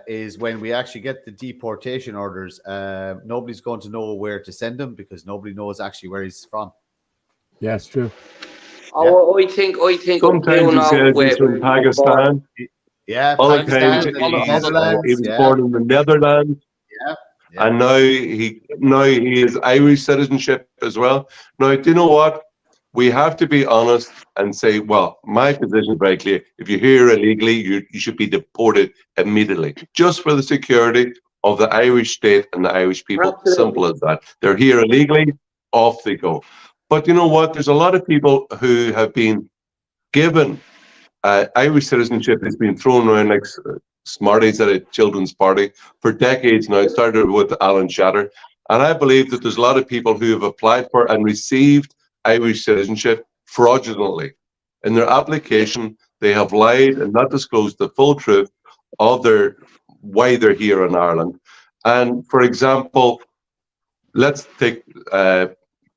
Is when we actually get the deportation orders, nobody's going to know where to send him because nobody knows actually where he's from. Yeah, it's true. Oh, I think. Sometimes he says he's from Pakistan. Yeah, Pakistan. He was born in the Netherlands. Yeah. And now he is Irish citizenship as well. Now, do you know what? We have to be honest and say, well, my position is very clear. If you're here illegally, you should be deported immediately, just for the security of the Irish state and the Irish people. Absolutely. Simple as that. They're here illegally, off they go. But you know what? There's a lot of people who have been given Irish citizenship has been thrown around like Smarties at a children's party for decades now. It started with Alan Shatter. And I believe that there's a lot of people who have applied for and received Irish citizenship fraudulently. In their application, they have lied and not disclosed the full truth of why they're here in Ireland. And for example, let's take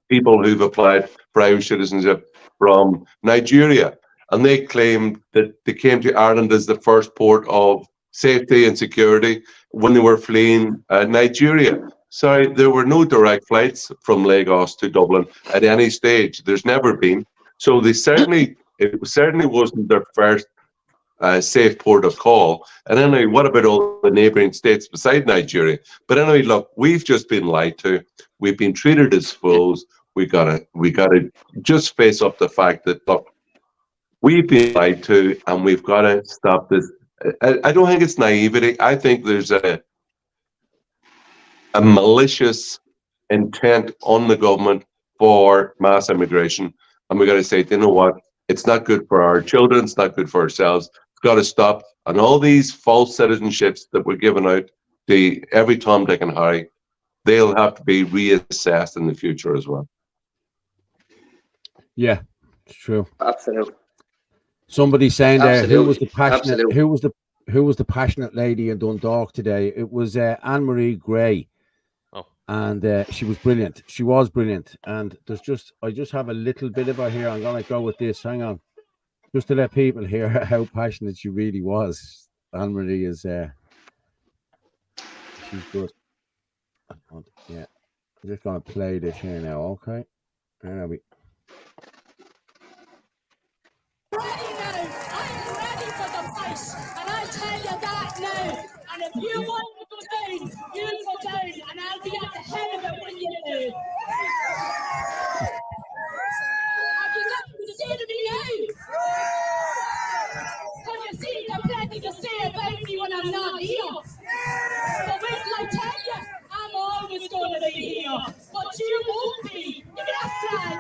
people who've applied for Irish citizenship from Nigeria, and they claimed that they came to Ireland as the first port of safety and security when they were fleeing Nigeria. Sorry, there were no direct flights from Lagos to Dublin at any stage. There's never been. So it certainly wasn't their first safe port of call. And anyway, what about all the neighbouring states beside Nigeria? But anyway, look, we've just been lied to. We've been treated as fools. We gotta just face up the fact that, look, we've been lied to, and we've got to stop this. I don't think it's naivety. I think there's a malicious intent on the government for mass immigration, and we got to say, you know what? It's not good for our children. It's not good for ourselves. It's got to stop. And all these false citizenships that we're giving out to every Tom, Dick, and Harry, they'll have to be reassessed in the future as well. Yeah, it's true. Absolutely. Somebody saying there, Absolutely. who was the passionate, Absolutely. who was the passionate lady in Dundalk today? It was Anne-Marie Gray. Oh. And she was brilliant. She was brilliant. And I just have a little bit of her here. I'm gonna go with this. Hang on, just to let people hear how passionate she really was. Anne-Marie is she's good. Yeah, I'm just gonna play this here now. Okay, there we. And I tell you that now. And if you want to go down, you go down, and I'll be at the head of it when you do. Have you nothing to say to me now? Can you see the plenty to say about me when I'm not here? But wait till I tell you, I'm always going to be here. But you won't be. Give me that flag.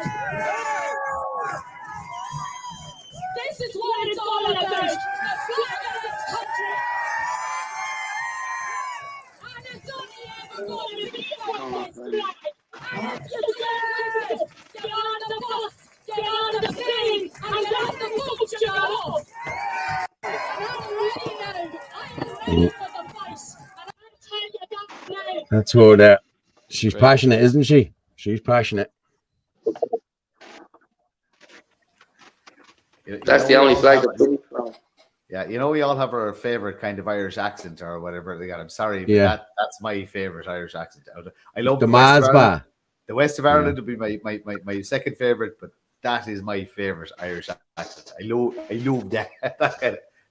This is what it's all about. The flag of this country. And it's only ever going to be about this flag. And if you get it, get on the bus, get on the plane, and get on the boat, you know. And I'm ready now. I'm ready for the fight. And I'll tell you that now. That's what she's passionate, isn't she? She's passionate. That's the only flag of blue. Yeah, we all have our favorite kind of Irish accent or whatever they got. I'm sorry, but Yeah. that's my favorite Irish accent. I love The West of Masba. Ireland. The West of Ireland would be my second favorite, but that is my favorite Irish accent. I love that.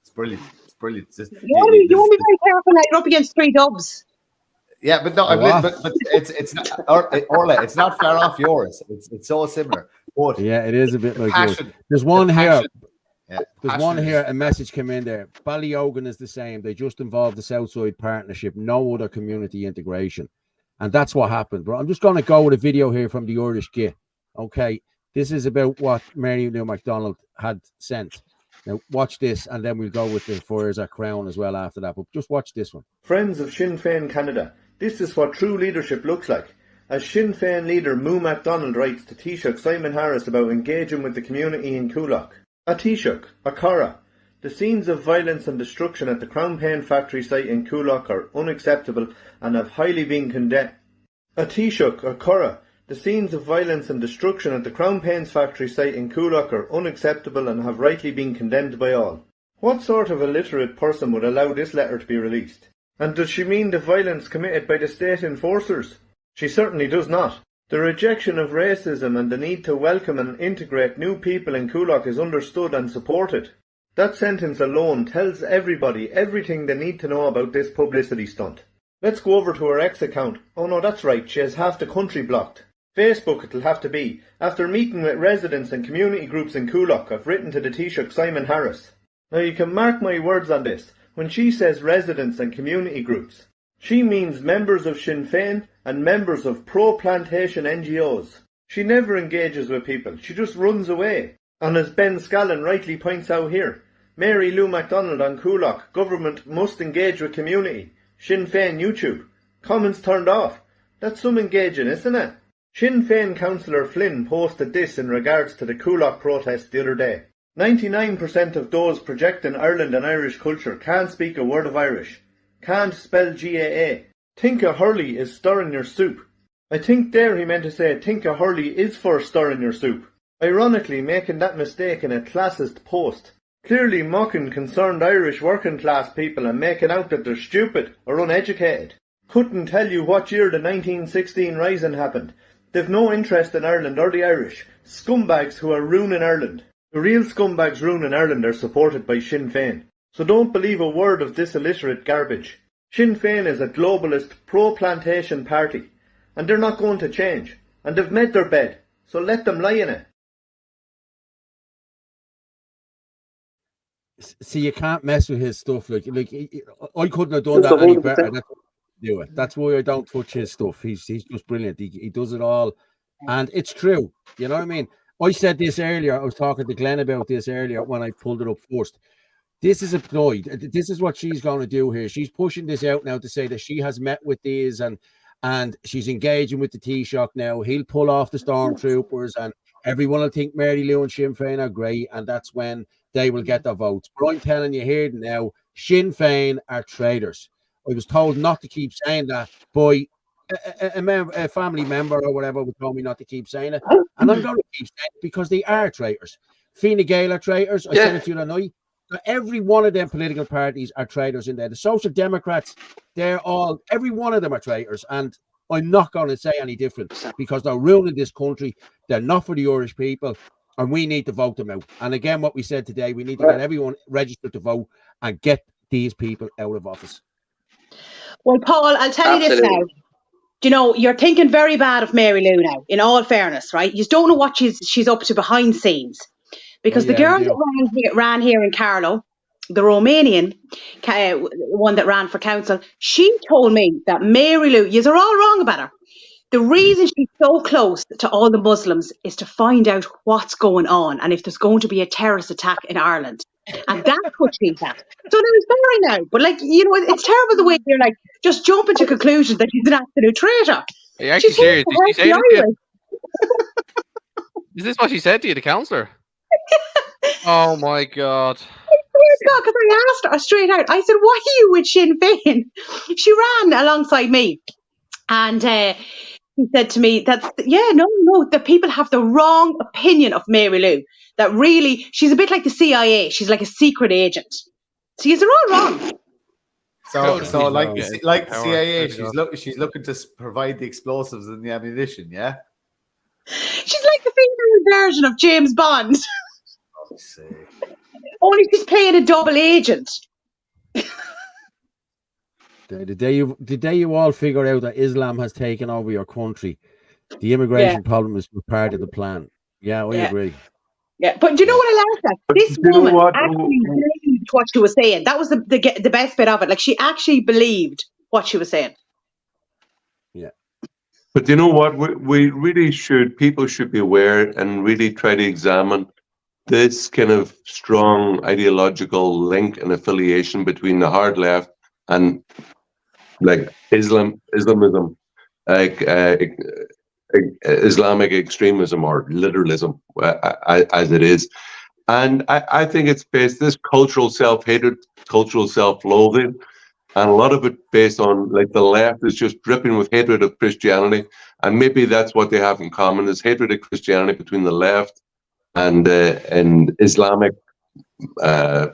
It's brilliant. It's brilliant. You want to be very careful now. You're up against three dubs. Yeah, but no, but it's not, Orla, it's not far off yours. It's so similar. But Yeah, it is a bit like yours. passion, There's one here. passion. Yeah, There's one passion here. is- A message came in there. Ballyogan is the same. They just involved the Southside Partnership, no other community integration, and that's what happened. But I'm just going to go with a video here from the Irish Git. Okay, this is about what Mary Lou MacDonald had sent. Now watch this, and then we'll go with the fires at Crown as well after that. But just watch this one. Friends of Sinn Féin Canada, this is what true leadership looks like. As Sinn Féin leader Lou MacDonald writes to Taoiseach Simon Harris about engaging with the community in Coolock. A Taoiseach, a Cara, the scenes of violence and destruction at the Crown Paint factory site in Coolock are unacceptable and have highly been condemned. A Taoiseach, a Cara, the scenes of violence and destruction at the Crown Paints factory site in Coolock are unacceptable and have rightly been condemned by all. What sort of illiterate person would allow this letter to be released? And does she mean the violence committed by the state enforcers? She certainly does not. The rejection of racism and the need to welcome and integrate new people in Coolock is understood and supported. That sentence alone tells everybody everything they need to know about this publicity stunt. Let's go over to her ex account. Oh no, that's right, she has half the country blocked. Facebook it'll have to be. After meeting with residents and community groups in Coolock, I've written to the Taoiseach Simon Harris. Now you can mark my words on this. When she says residents and community groups, she means members of Sinn Féin and members of pro-plantation NGOs. She never engages with people, she just runs away. And as Ben Scallon rightly points out here, Mary Lou MacDonald on Coolock, government must engage with community. Sinn Féin YouTube. Comments turned off. That's some engaging, isn't it? Sinn Féin councillor Flynn posted this in regards to the Coolock protest the other day. 99% of those projecting Ireland and Irish culture can't speak a word of Irish, can't spell GAA, Tinka Hurley is stirring your soup. I think there he meant to say Tinka Hurley is for stirring your soup. Ironically making that mistake in a classist post. Clearly mocking concerned Irish working class people and making out that they're stupid or uneducated. Couldn't tell you what year the 1916 Rising happened. They've no interest in Ireland or the Irish. Scumbags who are ruining Ireland. The real scumbags ruining Ireland are supported by Sinn Féin. So don't believe a word of this illiterate garbage. Sinn Féin is a globalist, pro-plantation party. And they're not going to change. And they've made their bed. So let them lie in it. See, you can't mess with his stuff. Like I couldn't have done that any better. That's why I don't touch his stuff. He's just brilliant. He does it all, and it's true. You know what I mean? I said this earlier. I was talking to Glenn about this earlier when I pulled it up first. This is a ploy. This is what she's going to do here. She's pushing this out now to say that she has met with these and she's engaging with the Taoiseach now. He'll pull off the stormtroopers, and everyone will think Mary Lou and Sinn Féin are great, and that's when they will get their votes. But I'm telling you here now, Sinn Féin are traitors. I was told not to keep saying that by a family member or whatever who told me not to keep saying it. And I'm going to keep saying it because they are traitors. Fine Gael are traitors. I said it to you tonight. Every one of them political parties are traitors in there. The Social Democrats, every one of them are traitors. And I'm not going to say any different because they're ruining this country. They're not for the Irish people. And we need to vote them out. And again, what we said today, we need to get everyone registered to vote and get these people out of office. Well, Paul, I'll tell you this now. You know, you're thinking very bad of Mary Lou now, in all fairness, right? You don't know what she's up to behind scenes. Because the girl that ran here in Carlow, the Romanian one that ran for council, she told me that Mary Lou, you're all wrong about her. The reason she's so close to all the Muslims is to find out what's going on and if there's going to be a terrorist attack in Ireland. And that's what she's at. So sorry now, but it's terrible the way you're just jumping to conclusions that she's an absolute traitor. Are you actually serious? Did she say that? Is this what she said to you, the councillor? Oh my God. Because I asked her straight out, I said, why are you with Sinn Féin? She ran alongside me. And he said to me that, the people have the wrong opinion of Mary Lou. That really, she's a bit like the CIA. She's like a secret agent. See, they're all wrong. So like the CIA, she's looking to provide the explosives and the ammunition, yeah? She's like the female version of James Bond. Only she's playing a double agent. The day you all figure out that Islam has taken over your country, the immigration problem is part of the plan. Yeah, I agree. Yeah, but do you know what I laughed at? This woman actually believed what she was saying. That was the best bit of it. Like, she actually believed what she was saying. Yeah. But you know what? We really people should be aware and really try to examine this kind of strong ideological link and affiliation between the hard left and Islamism, Islamic extremism or literalism, as it is. And I think it's based this cultural self-hatred, cultural self-loathing, and a lot of it based on the left is just dripping with hatred of Christianity, and maybe that's what they have in common is hatred of Christianity between the left and Islamic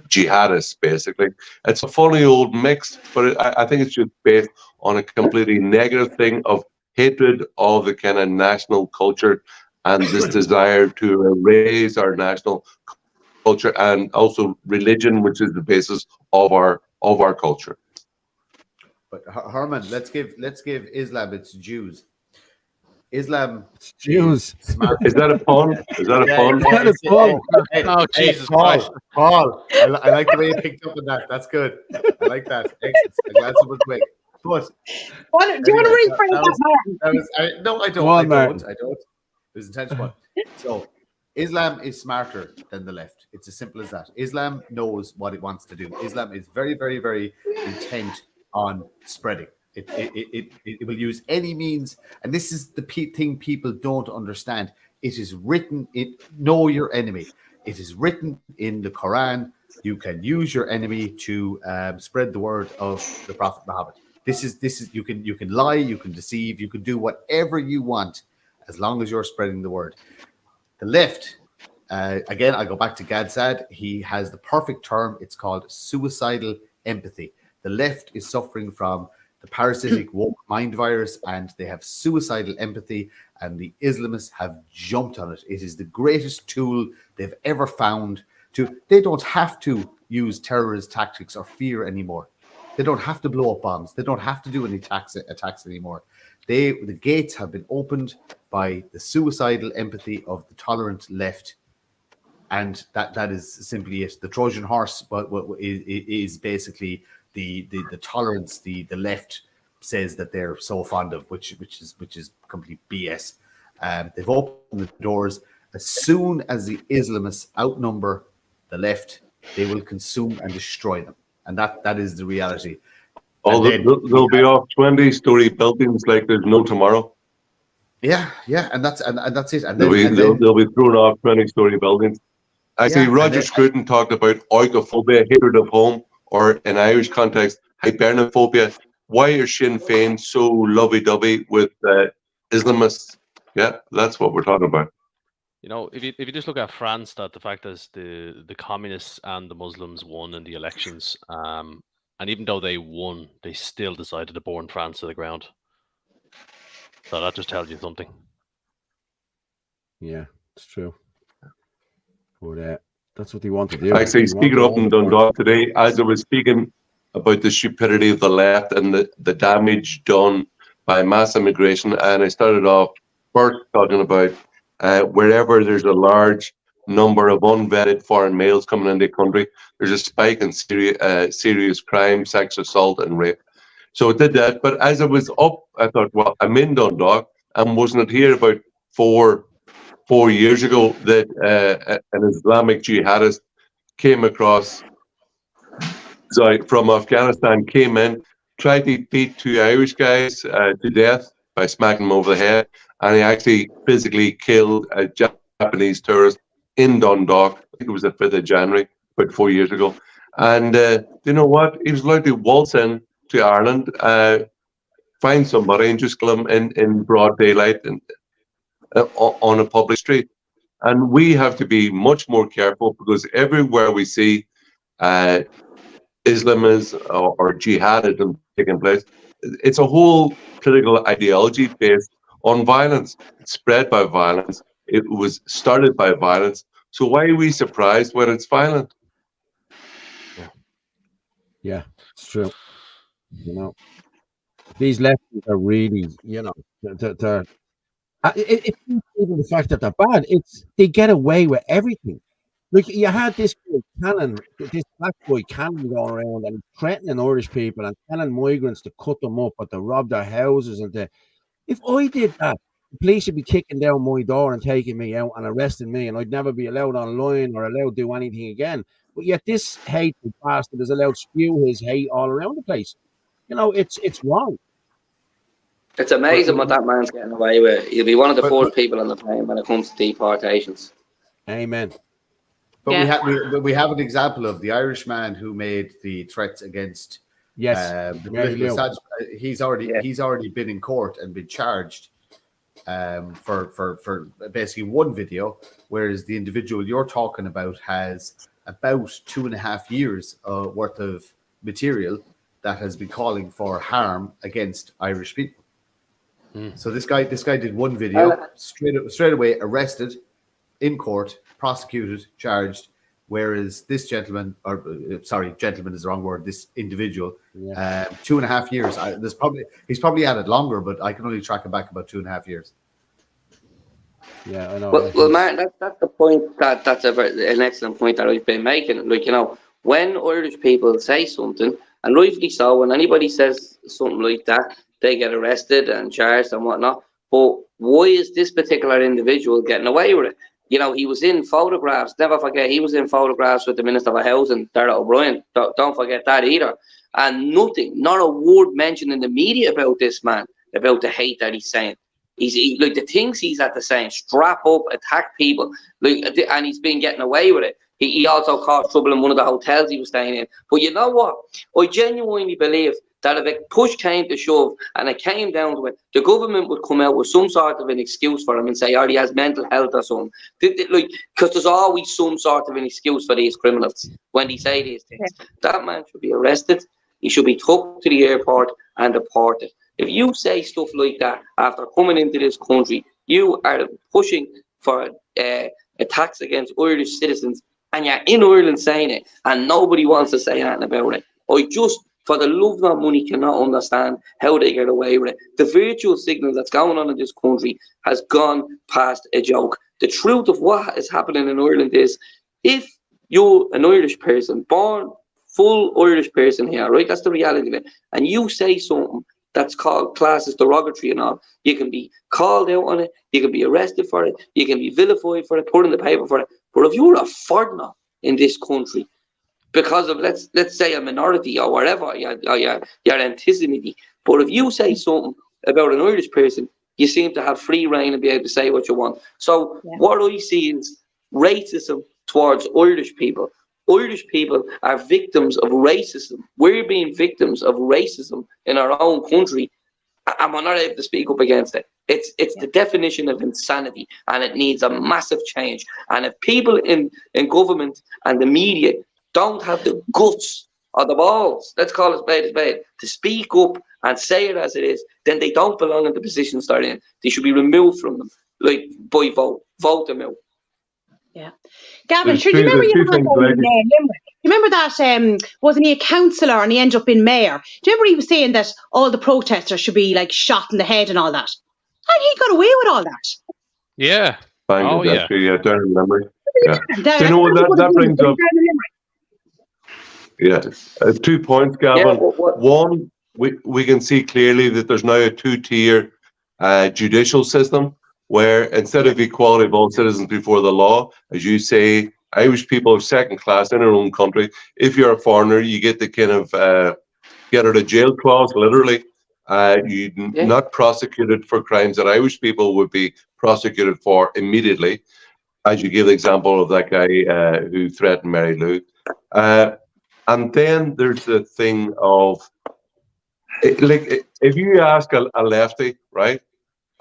jihadists. Basically, it's a funny old mix, but I think it's just based on a completely negative thing of hatred of the kind of national culture and this desire to erase our national culture and also religion, which is the basis of our culture. But Herman, let's give Islam its dues. Islam. Jews. Is that a pun? Is that a pun? That is a pun. Oh, Jesus Paul, Christ. Paul, I like the way you picked up on that. That's good. I like that. Excellent. I'm glad someone's quick. But do you want to rephrase that? No, I don't. I don't. It was intentional. So, Islam is smarter than the left. It's as simple as that. Islam knows what it wants to do. Islam is very, very, very intent on spreading. It will use any means, and this is the thing people don't understand. It is written in know your enemy. It is written in the Quran. You can use your enemy to spread the word of the Prophet Muhammad. This is you can lie, you can deceive, you can do whatever you want as long as you're spreading the word. The left, again, I go back to Gadsad. He has the perfect term. It's called suicidal empathy. The left is suffering from the parasitic woke mind virus, and they have suicidal empathy, and the Islamists have jumped on it. It is the greatest tool they've ever found. They don't have to use terrorist tactics or fear anymore. They don't have to blow up bombs. They don't have to do any attacks anymore. The gates have been opened by the suicidal empathy of the tolerant left, and that is simply it. The Trojan horse, but is basically the tolerance the left says that they're so fond of, which is complete BS. They've opened the doors. As soon as the Islamists outnumber the left, they will consume and destroy them, and that is the reality. Oh, they'll be off 20-story buildings like there's no tomorrow. Yeah, and that's it. And they'll be thrown off 20-story buildings. Actually, Roger Scruton talked about oikophobia, hatred of home, or in Irish context, hypernophobia. Why are Sinn Féin so lovey-dovey with Islamists? Yeah, that's what we're talking about. You know, if you just look at France, that the fact is the communists and the Muslims won in the elections, and even though they won, they still decided to burn France to the ground. So that just tells you something. Yeah, it's true. But that's what they want to do. Actually, speaking up in Dundalk today, as I was speaking about the stupidity of the left and the damage done by mass immigration, and I started off first talking about wherever there's a large number of unvetted foreign males coming into the country, there's a spike in serious crime, sex assault and rape. So it did that. But as I was up, I thought, well, I'm in Dundalk, and wasn't it here about four years ago that an Islamic jihadist came across, from Afghanistan, came in, tried to beat two Irish guys to death by smacking them over the head, and he actually physically killed a Japanese tourist in Dundalk. I think it was the 5th of January, about 4 years ago. And you know what? He was allowed to waltz in to Ireland, find somebody and just kill him in broad daylight and on a public street. And we have to be much more careful, because everywhere we see Islamism or jihadism taking place, it's a whole political ideology based on violence. It's spread by violence. It was started by violence. So why are we surprised when it's violent? Yeah, it's true. You know, these lefties are really, you know, they're it's not even the fact that they're bad. It's they get away with everything. Like, you had this black boy Cannon going around and threatening Irish people and telling migrants to cut them up or to rob their houses. And if I did that, the police would be kicking down my door and taking me out and arresting me, and I'd never be allowed online or allowed to do anything again. But yet this hateful bastard is allowed to spew his hate all around the place. You know, it's wrong. It's amazing what that man's getting away with. He'll be one of the first people on the plane when it comes to deportations. Amen. But we have an example of the Irish man who made the threats against he's already been in court and been charged for basically one video, whereas the individual you're talking about has about 2.5 years worth of material that has been calling for harm against Irish people. So this guy did one video, straight away arrested, in court, prosecuted, charged, whereas this gentleman, gentleman is the wrong word, this individual, 2.5 years. He's probably had it longer, but I can only track him back about 2.5 years. Yeah, I know. Well, Martin, that's the point. That's an excellent point that I've been making. Like, you know, when Irish people say something, and rightfully so, when anybody says something like that, they get arrested and charged and whatnot. But why is this particular individual getting away with it? You know, he was in photographs. Never forget, he was in photographs with the Minister for Housing, Darragh O'Brien. Don't forget that either. And nothing, not a word mentioned in the media about this man, about the hate that he's saying. Like the things he's at the saying, strap up, attack people, and he's been getting away with it. He also caused trouble in one of the hotels he was staying in. But you know what? I genuinely believe that if a push came to shove and it came down to it, the government would come out with some sort of an excuse for him and say, oh, he has mental health or something. Like, because there's always some sort of an excuse for these criminals when they say these things. That man should be arrested. He should be took to the airport and deported. If you say stuff like that after coming into this country, you are pushing for a tax against Irish citizens, and you're in Ireland saying it, and nobody wants to say anything about it. I just, for the love of money, cannot understand how they get away with it. The virtual signal that's going on in this country has gone past a joke. The truth of what is happening in Ireland is, if you're an Irish person, born full Irish person here, right? That's the reality of it. And you say something that's called class as derogatory and all, you can be called out on it, you can be arrested for it, you can be vilified for it, put in the paper for it. But if you're a foreigner in this country, because of let's say a minority or whatever, your ethnicity, but if you say something about an Irish person, you seem to have free reign and be able to say what you want. So what I see is racism towards Irish people. Irish people are victims of racism. We're being victims of racism in our own country, and we're not able to speak up against it. It's the definition of insanity, and it needs a massive change. And if people in government and the media don't have the guts or the balls, let's call it spade, to speak up and say it as it is, then they don't belong in the positions they're in. They should be removed from them, like by vote them out. Yeah, Gavin, sure. Do you remember you had in Limerick? You remember that wasn't he a councillor and he ended up in mayor? Do you remember he was saying that all the protesters should be like shot in the head and all that? And he got away with all that. Yeah. Oh yeah. Yeah, down in Limerick. Yeah. Do you know what that brings up? Yeah, 2 points, Gavin. Yeah, one, we can see clearly that there's now a two-tier judicial system, where instead of equality of all citizens before the law, as you say, Irish people are second class in their own country. If you're a foreigner, you get the kind of get out of jail clause, literally. You're not prosecuted for crimes that Irish people would be prosecuted for immediately, as you give the example of that guy who threatened Mary Lou. And then there's the thing of, like, if you ask a lefty, right,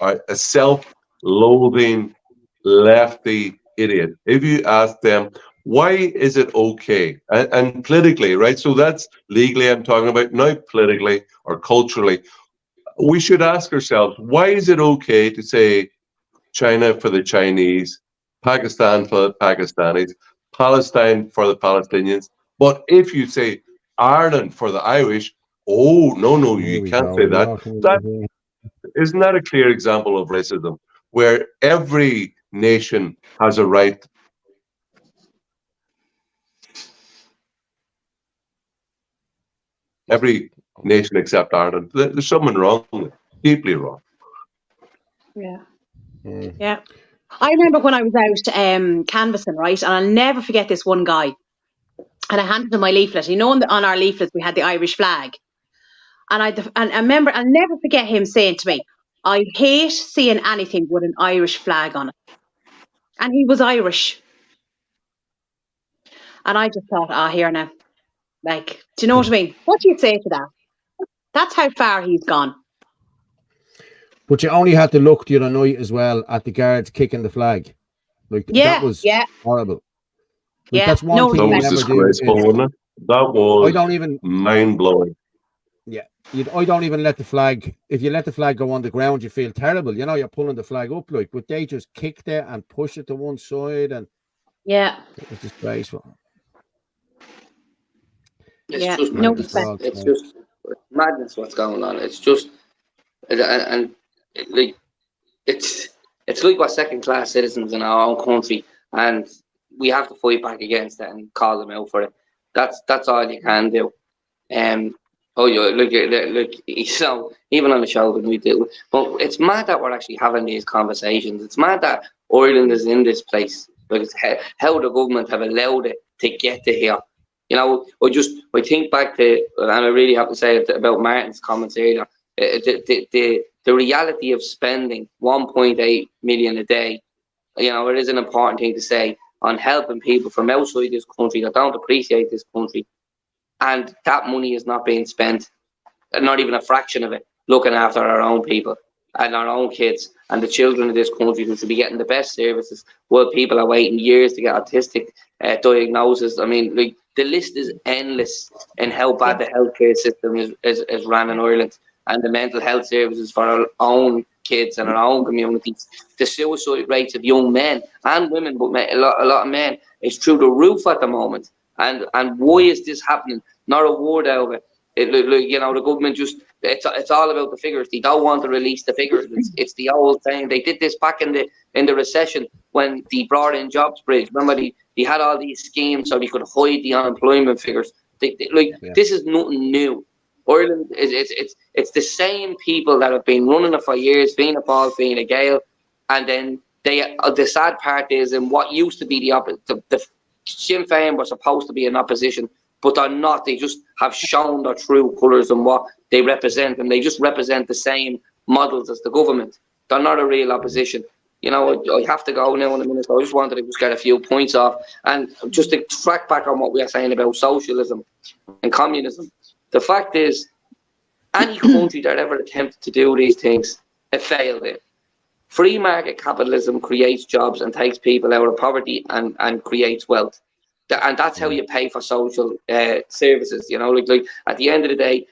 a self-loathing lefty idiot, if you ask them, why is it okay? And politically, right? So that's legally I'm talking about, now politically or culturally. We should ask ourselves, why is it okay to say China for the Chinese, Pakistan for the Pakistanis, Palestine for the Palestinians? But if you say Ireland for the Irish, oh, no, you can't say that. Isn't that a clear example of racism, where every nation has a right? Every nation except Ireland. There's something wrong, deeply wrong. Yeah. Yeah. I remember when I was out canvassing, right, and I'll never forget this one guy. And I handed him my leaflet. You know, on our leaflets we had the Irish flag. And I remember, I'll never forget him saying to me, I hate seeing anything with an Irish flag on it. And he was Irish. And I just thought, here now. Like, do you know what I mean? What do you say to that? That's how far he's gone. But you only had to look the other night as well at the guards kicking the flag. Like, that was horrible. Like, that's one thing you never do. Wasn't it? That was mind-blowing. Yeah, I don't even let the flag. If you let the flag go on the ground, you feel terrible. You know, you're pulling the flag up, like, but they just kicked it and pushed it to one side, and it was disgraceful. It's just madness what's going on. It's just, and like, it's like we're second-class citizens in our own country, and we have to fight back against it and call them out for it. That's all you can do. Look, you know, even on the show when we do, but it's mad that we're actually having these conversations. It's mad that Ireland is in this place, because how the government have allowed it to get to here. You know, I think back to, and I really have to say it about Martin's comments earlier, the reality of spending 1.8 million a day. You know, it is an important thing to say on helping people from outside this country that don't appreciate this country, and that money is not being spent. not even a fraction of it, looking after our own people and our own kids and the children of this country who should be getting the best services, while people are waiting years to get autistic diagnosis. I mean, like, the list is endless in how bad the healthcare system is run in Ireland, and the mental health services for our own kids and our own communities. The suicide rates of young men and women, but a lot of men, is through the roof at the moment. And why is this happening? Not a word out of it. The government just, it's all about the figures. They don't want to release the figures. It's the old thing. They did this back in the recession when they brought in Jobs Bridge. Remember, they had all these schemes so they could hide the unemployment figures. This is nothing new. Ireland it's the same people that have been running it for years, Fianna Fáil, Fine Gael, and then the sad part is, in what used to be the opposite, the Sinn Féin were supposed to be in opposition, but they're not. They just have shown their true colours and what they represent, and they just represent the same models as the government. They're not a real opposition. I have to go now in a minute, so I just wanted to just get a few points off. And just to track back on what we are saying about socialism and communism, the fact is, any country that ever attempted to do these things, it failed in. Free market capitalism creates jobs and takes people out of poverty and creates wealth. And that's how you pay for social services. Like at the end of the day,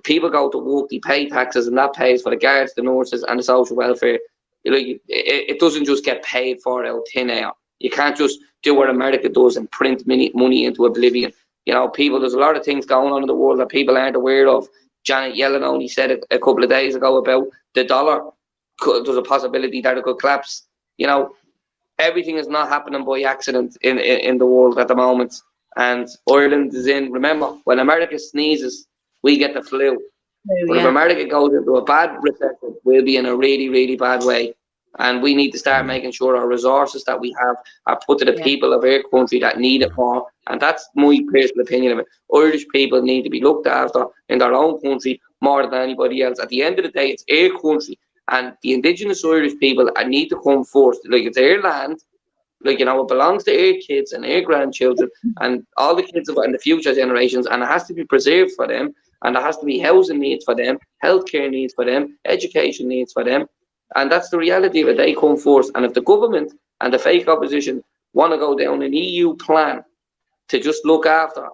people go to work, they pay taxes, and that pays for the guards, the nurses, and the social welfare. It doesn't just get paid for out thin air. You can't just do what America does and print money into oblivion. There's a lot of things going on in the world that people aren't aware of. Janet Yellen only said a couple of days ago about the dollar. There's a possibility that it could collapse. Everything is not happening by accident in the world at the moment. And Ireland is in, remember, when America sneezes, we get the flu. But if America goes into a bad recession, we'll be in a really, really bad way. And we need to start making sure our resources that we have are put to the people of our country that need it more. And that's my personal opinion of it. Irish people need to be looked after in their own country more than anybody else. At the end of the day, it's our country. And the indigenous Irish people need to come first. Like, it's their land. Like, it belongs to our kids and our grandchildren and all the kids and the future generations. And it has to be preserved for them. And there has to be housing needs for them, healthcare needs for them, education needs for them. And that's the reality of it. They come first. And if the government and the fake opposition want to go down an EU plan to just look after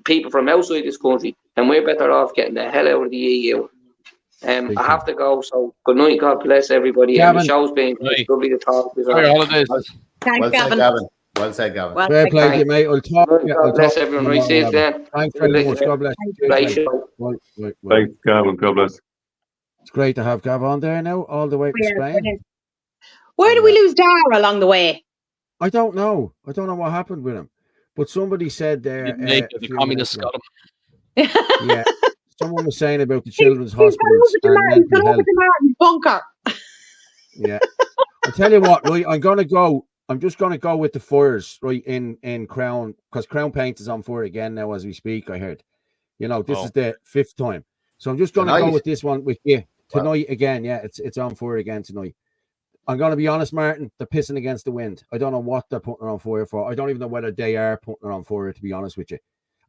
people from outside this country, then we're better off getting the hell out of the EU. I have to go, so good night, God bless everybody. Gavin. And the show's been lovely to talk to you. Thanks, Gavin. Well said, Gavin. Fair play to you, mate. I'll talk. God bless everyone. Right, see you then. Thanks very much. God bless. Right show. Right. Thanks, Gavin. God bless. It's great to have Gav on there now, all the way to Spain. Where did we lose Dara along the way? I don't know. I don't know what happened with him. But somebody said there. The communists got him. Yeah. Someone was saying about the children's hospitals and mental health. Bunker. Yeah. I'll tell you what, right? I'm just gonna go with the fires, right, in Crown, because Crown Paint is on fire again now as we speak, I heard. This is the 5th time. So I'm just gonna go with this one with you. Tonight again, yeah, it's on fire again tonight. I'm gonna be honest, Martin, they're pissing against the wind. I don't know what they're putting it on fire for. I don't even know whether they are putting it on fire, to be honest with you.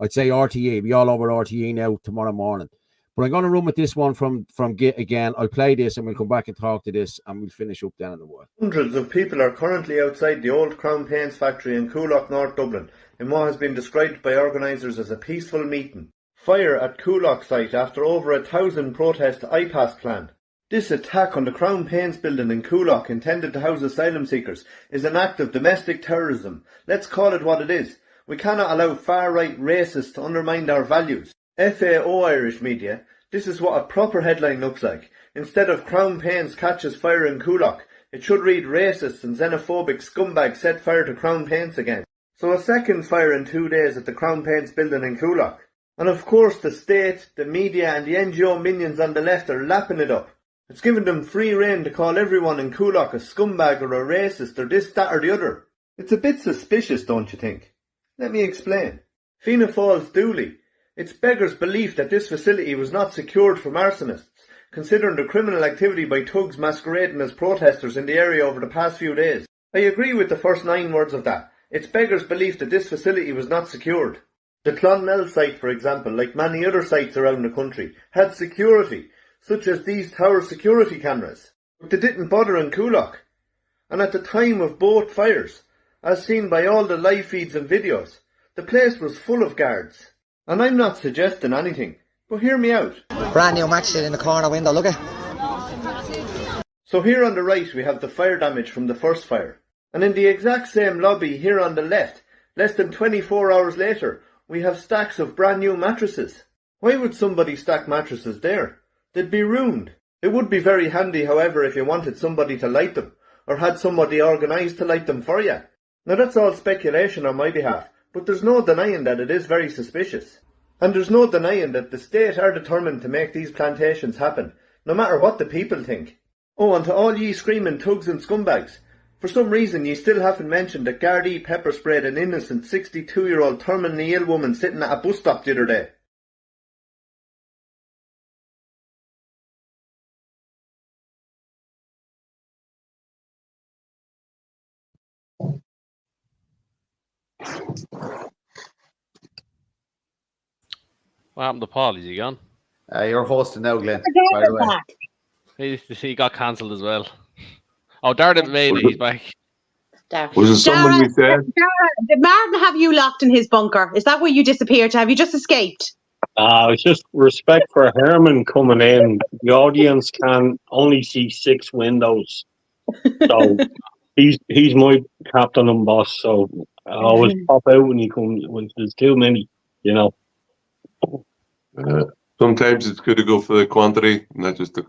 I'd say RTE, be all over RTE now tomorrow morning. But I'm going to run with this one from Git again. I'll play this and we'll come back and talk to this and we'll finish up down in the world. Hundreds of people are currently outside the old Crown Paints factory in Coolock, North Dublin, in what has been described by organisers as a peaceful meeting. Fire at Coolock site after over 1,000 protest IPAS plan. This attack on the Crown Paints building in Coolock, intended to house asylum seekers, is an act of domestic terrorism. Let's call it what it is. We cannot allow far-right racists to undermine our values. FAO Irish media, this is what a proper headline looks like. Instead of Crown Paints catches fire in Coolock, it should read racists and xenophobic scumbags set fire to Crown Paints again. So a second fire in 2 days at the Crown Paints building in Coolock. And of course the state, the media and the NGO minions on the left are lapping it up. It's given them free rein to call everyone in Coolock a scumbag or a racist or this, that or the other. It's a bit suspicious, don't you think? Let me explain. Fianna Fáil's Dooley. It's beggars belief that this facility was not secured from arsonists, considering the criminal activity by thugs masquerading as protesters in the area over the past few days. I agree with the first 9 words of that. It's beggars belief that this facility was not secured. The Clonmel site, for example, like many other sites around the country, had security, such as these tower security cameras. But they didn't bother in Coolock. And at the time of both fires, as seen by all the live feeds and videos, the place was full of guards. And I'm not suggesting anything, but hear me out. Brand new matchstick in the corner window, look at. So here on the right we have the fire damage from the first fire. And in the exact same lobby here on the left, less than 24 hours later, we have stacks of brand new mattresses. Why would somebody stack mattresses there? They'd be ruined. It would be very handy, however, if you wanted somebody to light them, or had somebody organised to light them for you. Now that's all speculation on my behalf, but there's no denying that it is very suspicious. And there's no denying that the state are determined to make these plantations happen, no matter what the people think. Oh, and to all ye screaming tugs and scumbags, for some reason ye still haven't mentioned that Gardaí pepper sprayed an innocent 62-year-old terminally ill woman sitting at a bus stop the other day. What happened to Paul? Is he gone? You're hosting now, Glenn. By the way. He got cancelled as well. Oh, Darren Vane, he's back. Was it someone we said? Dara, did Martin have you locked in his bunker? Is that where you disappeared to? Have you just escaped? It's just respect for Herman coming in. The audience can only see 6 windows. So he's my captain and boss, so I always pop out when he comes when there's too many, you know. Sometimes it's good to go for the quantity, not just the.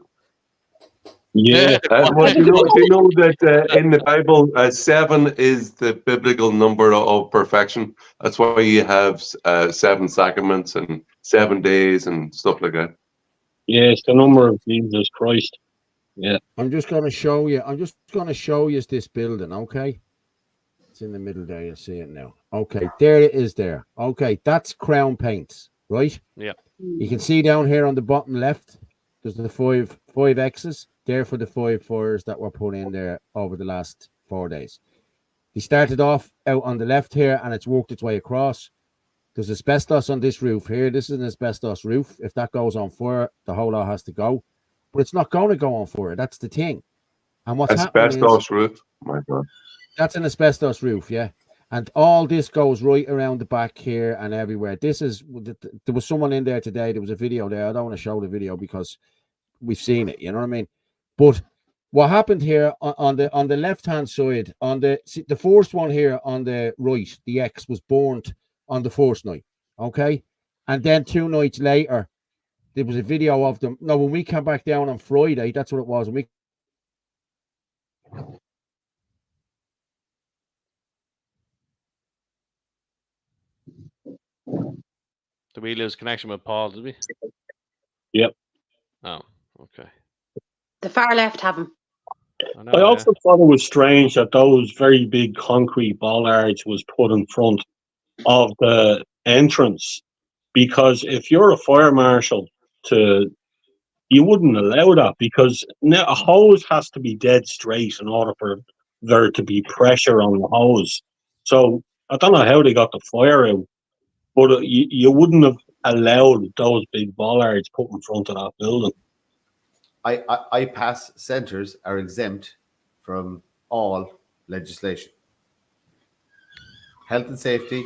Yeah. Well, do you know that in the Bible, 7 is the biblical number of perfection. That's why you have 7 sacraments and 7 days and stuff like that. Yeah, it's the number of Jesus Christ. Yeah. I'm just going to show you. I'm just going to show you this building, okay? It's in the middle there. You'll see it now. Okay, there it is there. Okay, that's Crown Paints, right? Yeah. You can see down here on the bottom left, there's the five X's. There for the 5 fires that were put in there over the last 4 days. He started off out on the left here, and it's worked its way across. There's asbestos on this roof here. This is an asbestos roof. If that goes on fire, the whole lot has to go. But it's not going to go on fire. That's the thing. And what's asbestos roof? My God. That's an asbestos roof, yeah. And all this goes right around the back here and everywhere. There was someone in there today. There was a video there. I don't want to show the video because we've seen it. You know what I mean? But what happened here on the left hand side, the first one here on the right, the X was burnt on the first night, okay, and then 2 nights later, there was a video of them. No, when we came back down on Friday, that's what it was. Did we lose connection with Paul? Did we? Yep. Oh, okay. The far left have him. I also thought it was strange that those very big concrete bollards was put in front of the entrance, because if you're a fire marshal, you wouldn't allow that, because a hose has to be dead straight in order for there to be pressure on the hose. So I don't know how they got the fire out, but you wouldn't have allowed those big bollards put in front of that building. IPAS centres are exempt from all legislation. Health and safety,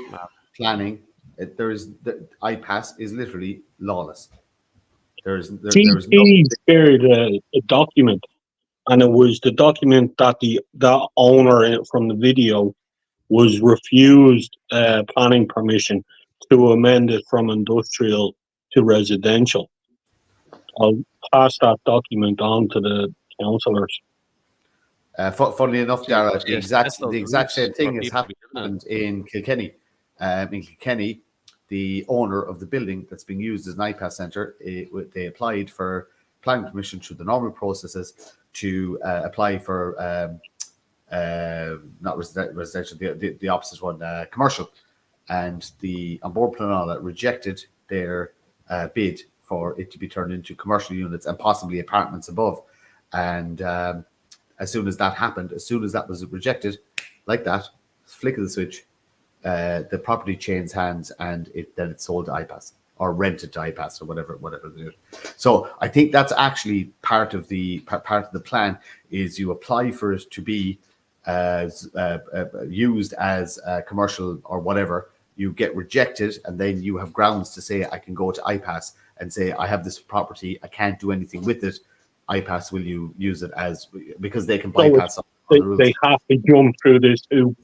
planning. IPAS is literally lawless. There's he shared a document, and it was the document that the owner from the video was refused planning permission to amend it from industrial to residential. I'll pass that document on to the councillors. Funnily enough, Dara, the exact same thing has happened in Kilkenny. In Kilkenny, the owner of the building that's being used as an IPAS centre, they applied for planning permission through the normal processes to apply for not residential, the opposite one, commercial, and the on board Planala rejected their bid for it to be turned into commercial units and possibly apartments above. And as soon as that happened, as soon as that was rejected, like that, flick of the switch, the property changes hands, and then it's sold to IPAS or rented to IPAS or whatever they do. So I think that's actually part of the plan, is you apply for it to be used as commercial or whatever. You get rejected, and then you have grounds to say, I can go to IPAS and say, I have this property, I can't do anything with it. IPAS will you use it as, because they can bypass all the rules. They have to jump through this hoop,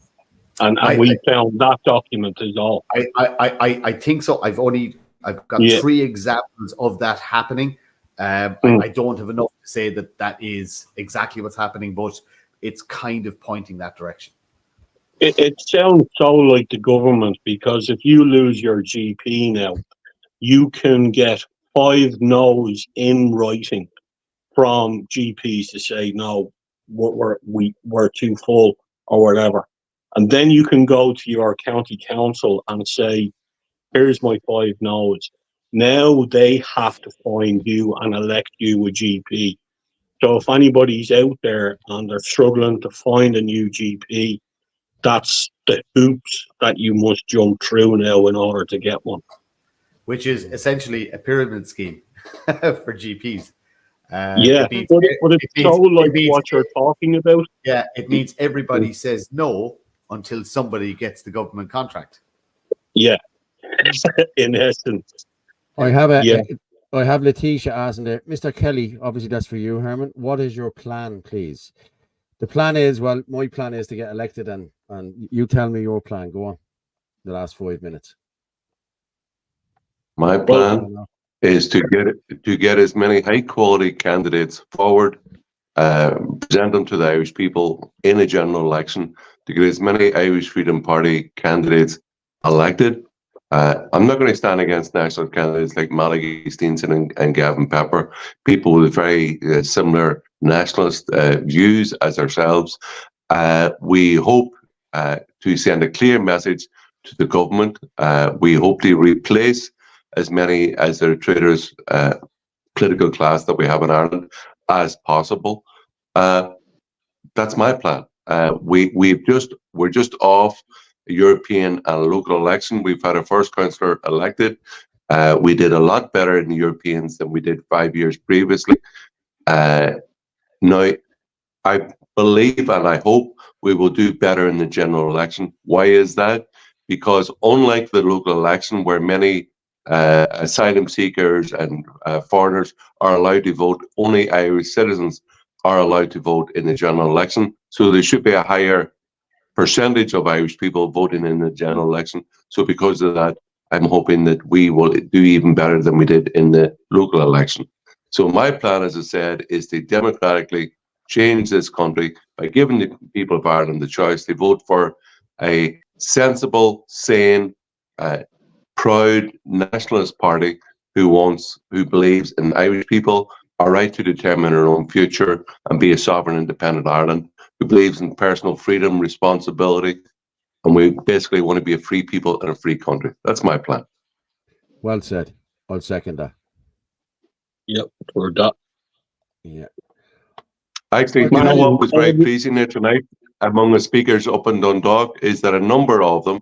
and we found that document is all. I think so. I've got 3 examples of that happening. I don't have enough to say that is exactly what's happening, but it's kind of pointing that direction. It sounds so like the government, because if you lose your GP now, you can get 5 no's in writing from GPs to say, no, we're too full or whatever. And then you can go to your county council and say, here's my 5 no's. Now they have to find you and elect you a GP. So if anybody's out there and they're struggling to find a new GP, that's the hoops that you must jump through now in order to get one. Which is essentially a pyramid scheme for GPs. But it's so like what you're talking about. Yeah, it means everybody says no until somebody gets the government contract. Yeah, in essence. I have Letitia asking there, Mr. Kelly, obviously that's for you, Herman. What is your plan, please? The plan is, well, my plan is to get elected, and you tell me your plan. Go on. The last 5 minutes. My plan is to get as many high quality candidates forward, present them to the Irish people in a general election, to get as many Irish Freedom Party candidates elected. I'm not going to stand against national candidates like Malachy Steenson and Gavin Pepper, people with very similar nationalist views as ourselves. We hope to send a clear message to the government. We hope to replace as many as their traitors political class that we have in Ireland as possible. That's my plan. We're just off a European and local election. We've had our first councillor elected. We did a lot better in the Europeans than we did 5 years previously. Now, I believe and I hope we will do better in the general election. Why is that? Because unlike the local election, where many asylum seekers and foreigners are allowed to vote, only Irish citizens are allowed to vote in the general election. So there should be a higher percentage of Irish people voting in the general election. So because of that, I'm hoping that we will do even better than we did in the local election. So my plan, as I said, is to democratically change this country by giving the people of Ireland the choice to vote for a sensible, sane, proud nationalist party who believes in Irish people, our right to determine our own future and be a sovereign, independent Ireland, who believes in personal freedom, responsibility, and we basically want to be a free people in a free country. That's my plan. Well said. I'll second that. Yep, we're done. Yeah. Actually, you know what was very pleasing there tonight among the speakers up in Dundalk is that a number of them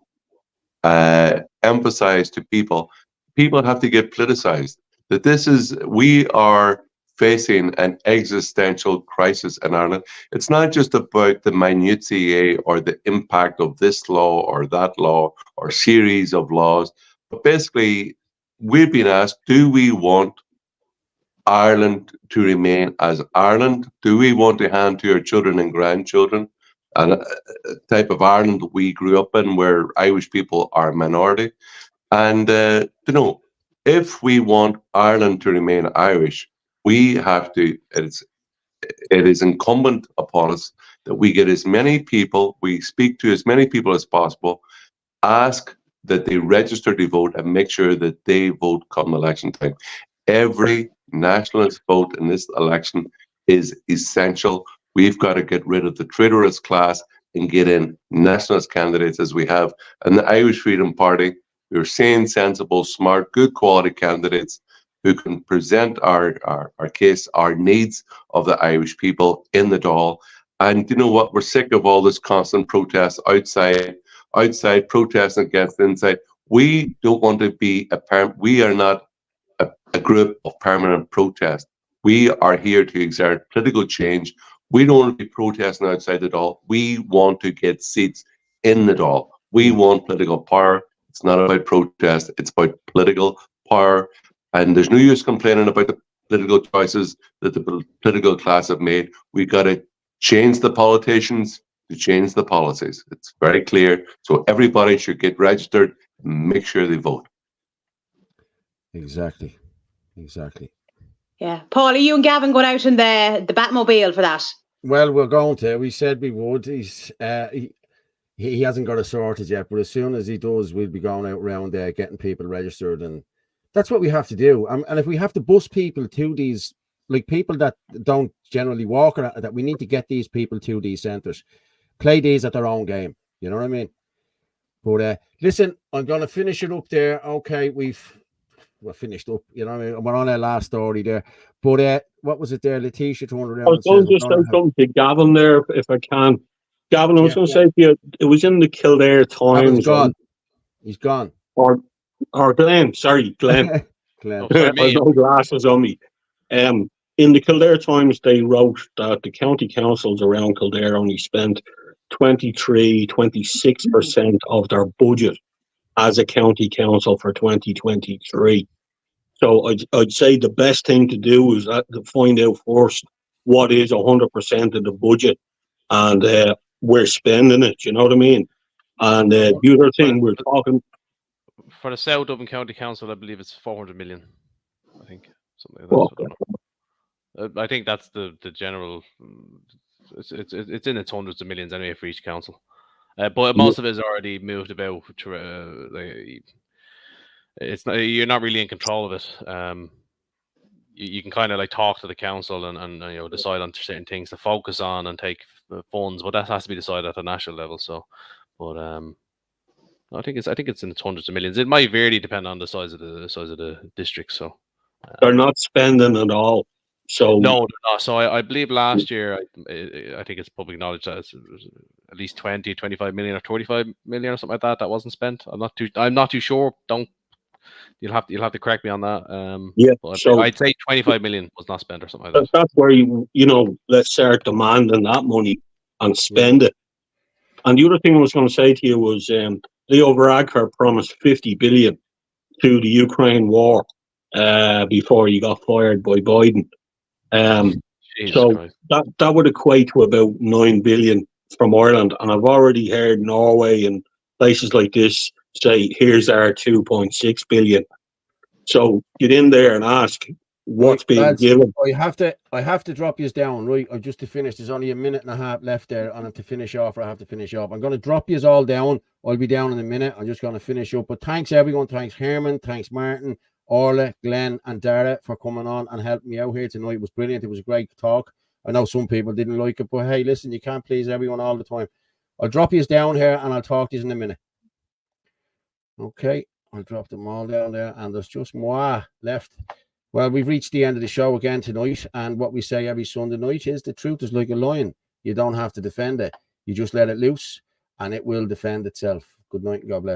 emphasized to people have to get politicized. That we are facing an existential crisis in Ireland. It's not just about the minutiae or the impact of this law or that law or series of laws, but basically we've been asked, do we want Ireland to remain as Ireland? Do we want to hand to our children and grandchildren a type of Ireland we grew up in where Irish people are a minority? And if we want Ireland to remain Irish, we have to, it is incumbent upon us that we get as many people, we speak to as many people as possible, ask that they register to vote and make sure that they vote come election time. Every nationalist vote in this election is essential. We've got to get rid of the traitorous class and get in nationalist candidates as we have. And the Irish Freedom Party, we're sane, sensible, smart, good quality candidates who can present our case, our needs of the Irish people in the Dáil. And you know what? We're sick of all this constant protest outside outside protesting against inside. We don't want to be we are not a group of permanent protest. We are here to exert political change. We don't want to be protesting outside the Dáil. We want to get seats in the Dáil. We want political power. It's not about protest. It's about political power. And there's no use complaining about the political choices that the political class have made. We've got to change the politicians to change the policies. It's very clear. So everybody should get registered and make sure they vote. Exactly. Yeah. Paul, are you and Gavin going out in the Batmobile for that? Well, we're going to. We said we would. He hasn't got it sorted yet, but as soon as he does, we'll be going out around there getting people registered, and that's what we have to do. And if we have to bus people to these, like people that don't generally walk around, that we need to get these people to these centres, play these at their own game. You know what I mean? But listen, I'm going to finish it up there. Okay, we're finished up. You know what I mean? We're on our last story there. But what was it there? Letitia turned around. I was going to say something to Gavin there, if I can. Gavin, I was going to say to you, it was in the Kildare Times. He's gone. Or Glenn. Sorry, Glenn. Glenn. I have no glasses on me. In the Kildare Times, they wrote that the county councils around Kildare only spent 26% of their budget as a county council for 2023. So I'd say the best thing to do is to find out first what is 100% of the budget, and we're spending it. You know what I mean? And the other thing we're talking for the South Dublin County Council, I believe it's 400 million. I think something like that. I think that's the general. It's in its hundreds of millions anyway for each council. But most of it is already moved about. It's not, you're not really in control of it. You can kind of like talk to the council and decide on certain things to focus on and take funds, but that has to be decided at the national level. So, but I think it's in its hundreds of millions. It might vary depend on the size of the district. So they're not spending at all. So no, they're not. So I believe last year, I think it's public knowledge that it's at least 20, 25 million or 25 million or something like that wasn't spent. I'm not too sure. You'll have to correct me on that. But so I'd say 25 million was not spent or something like that. That's where let's start demanding that money and spend it. And the other thing I was going to say to you was Leo Varadkar promised 50 billion to the Ukraine war before he got fired by Biden. So Christ. that would equate to about 9 billion from Ireland, and I've already heard Norway and places like this say, here's our 2.6 billion. So get in there and ask what's being given. I have to drop you down, right? Just to finish, there's only a minute and a half left there, and I have to finish off. I'm going to drop you all down. I'll be down in a minute. I'm just going to finish up. But thanks everyone. Thanks Herman. Thanks Martin, Orla, Glenn, and Dara for coming on and helping me out here tonight. It was brilliant. It was a great talk. I know some people didn't like it, but hey, listen, you can't please everyone all the time. I'll drop you down here and I'll talk to you in a minute. Okay, I'll drop them all down there, and there's just moi left. Well, we've reached the end of the show again tonight, and what we say every Sunday night is the truth is like a lion. You don't have to defend it. You just let it loose, and it will defend itself. Good night and God bless.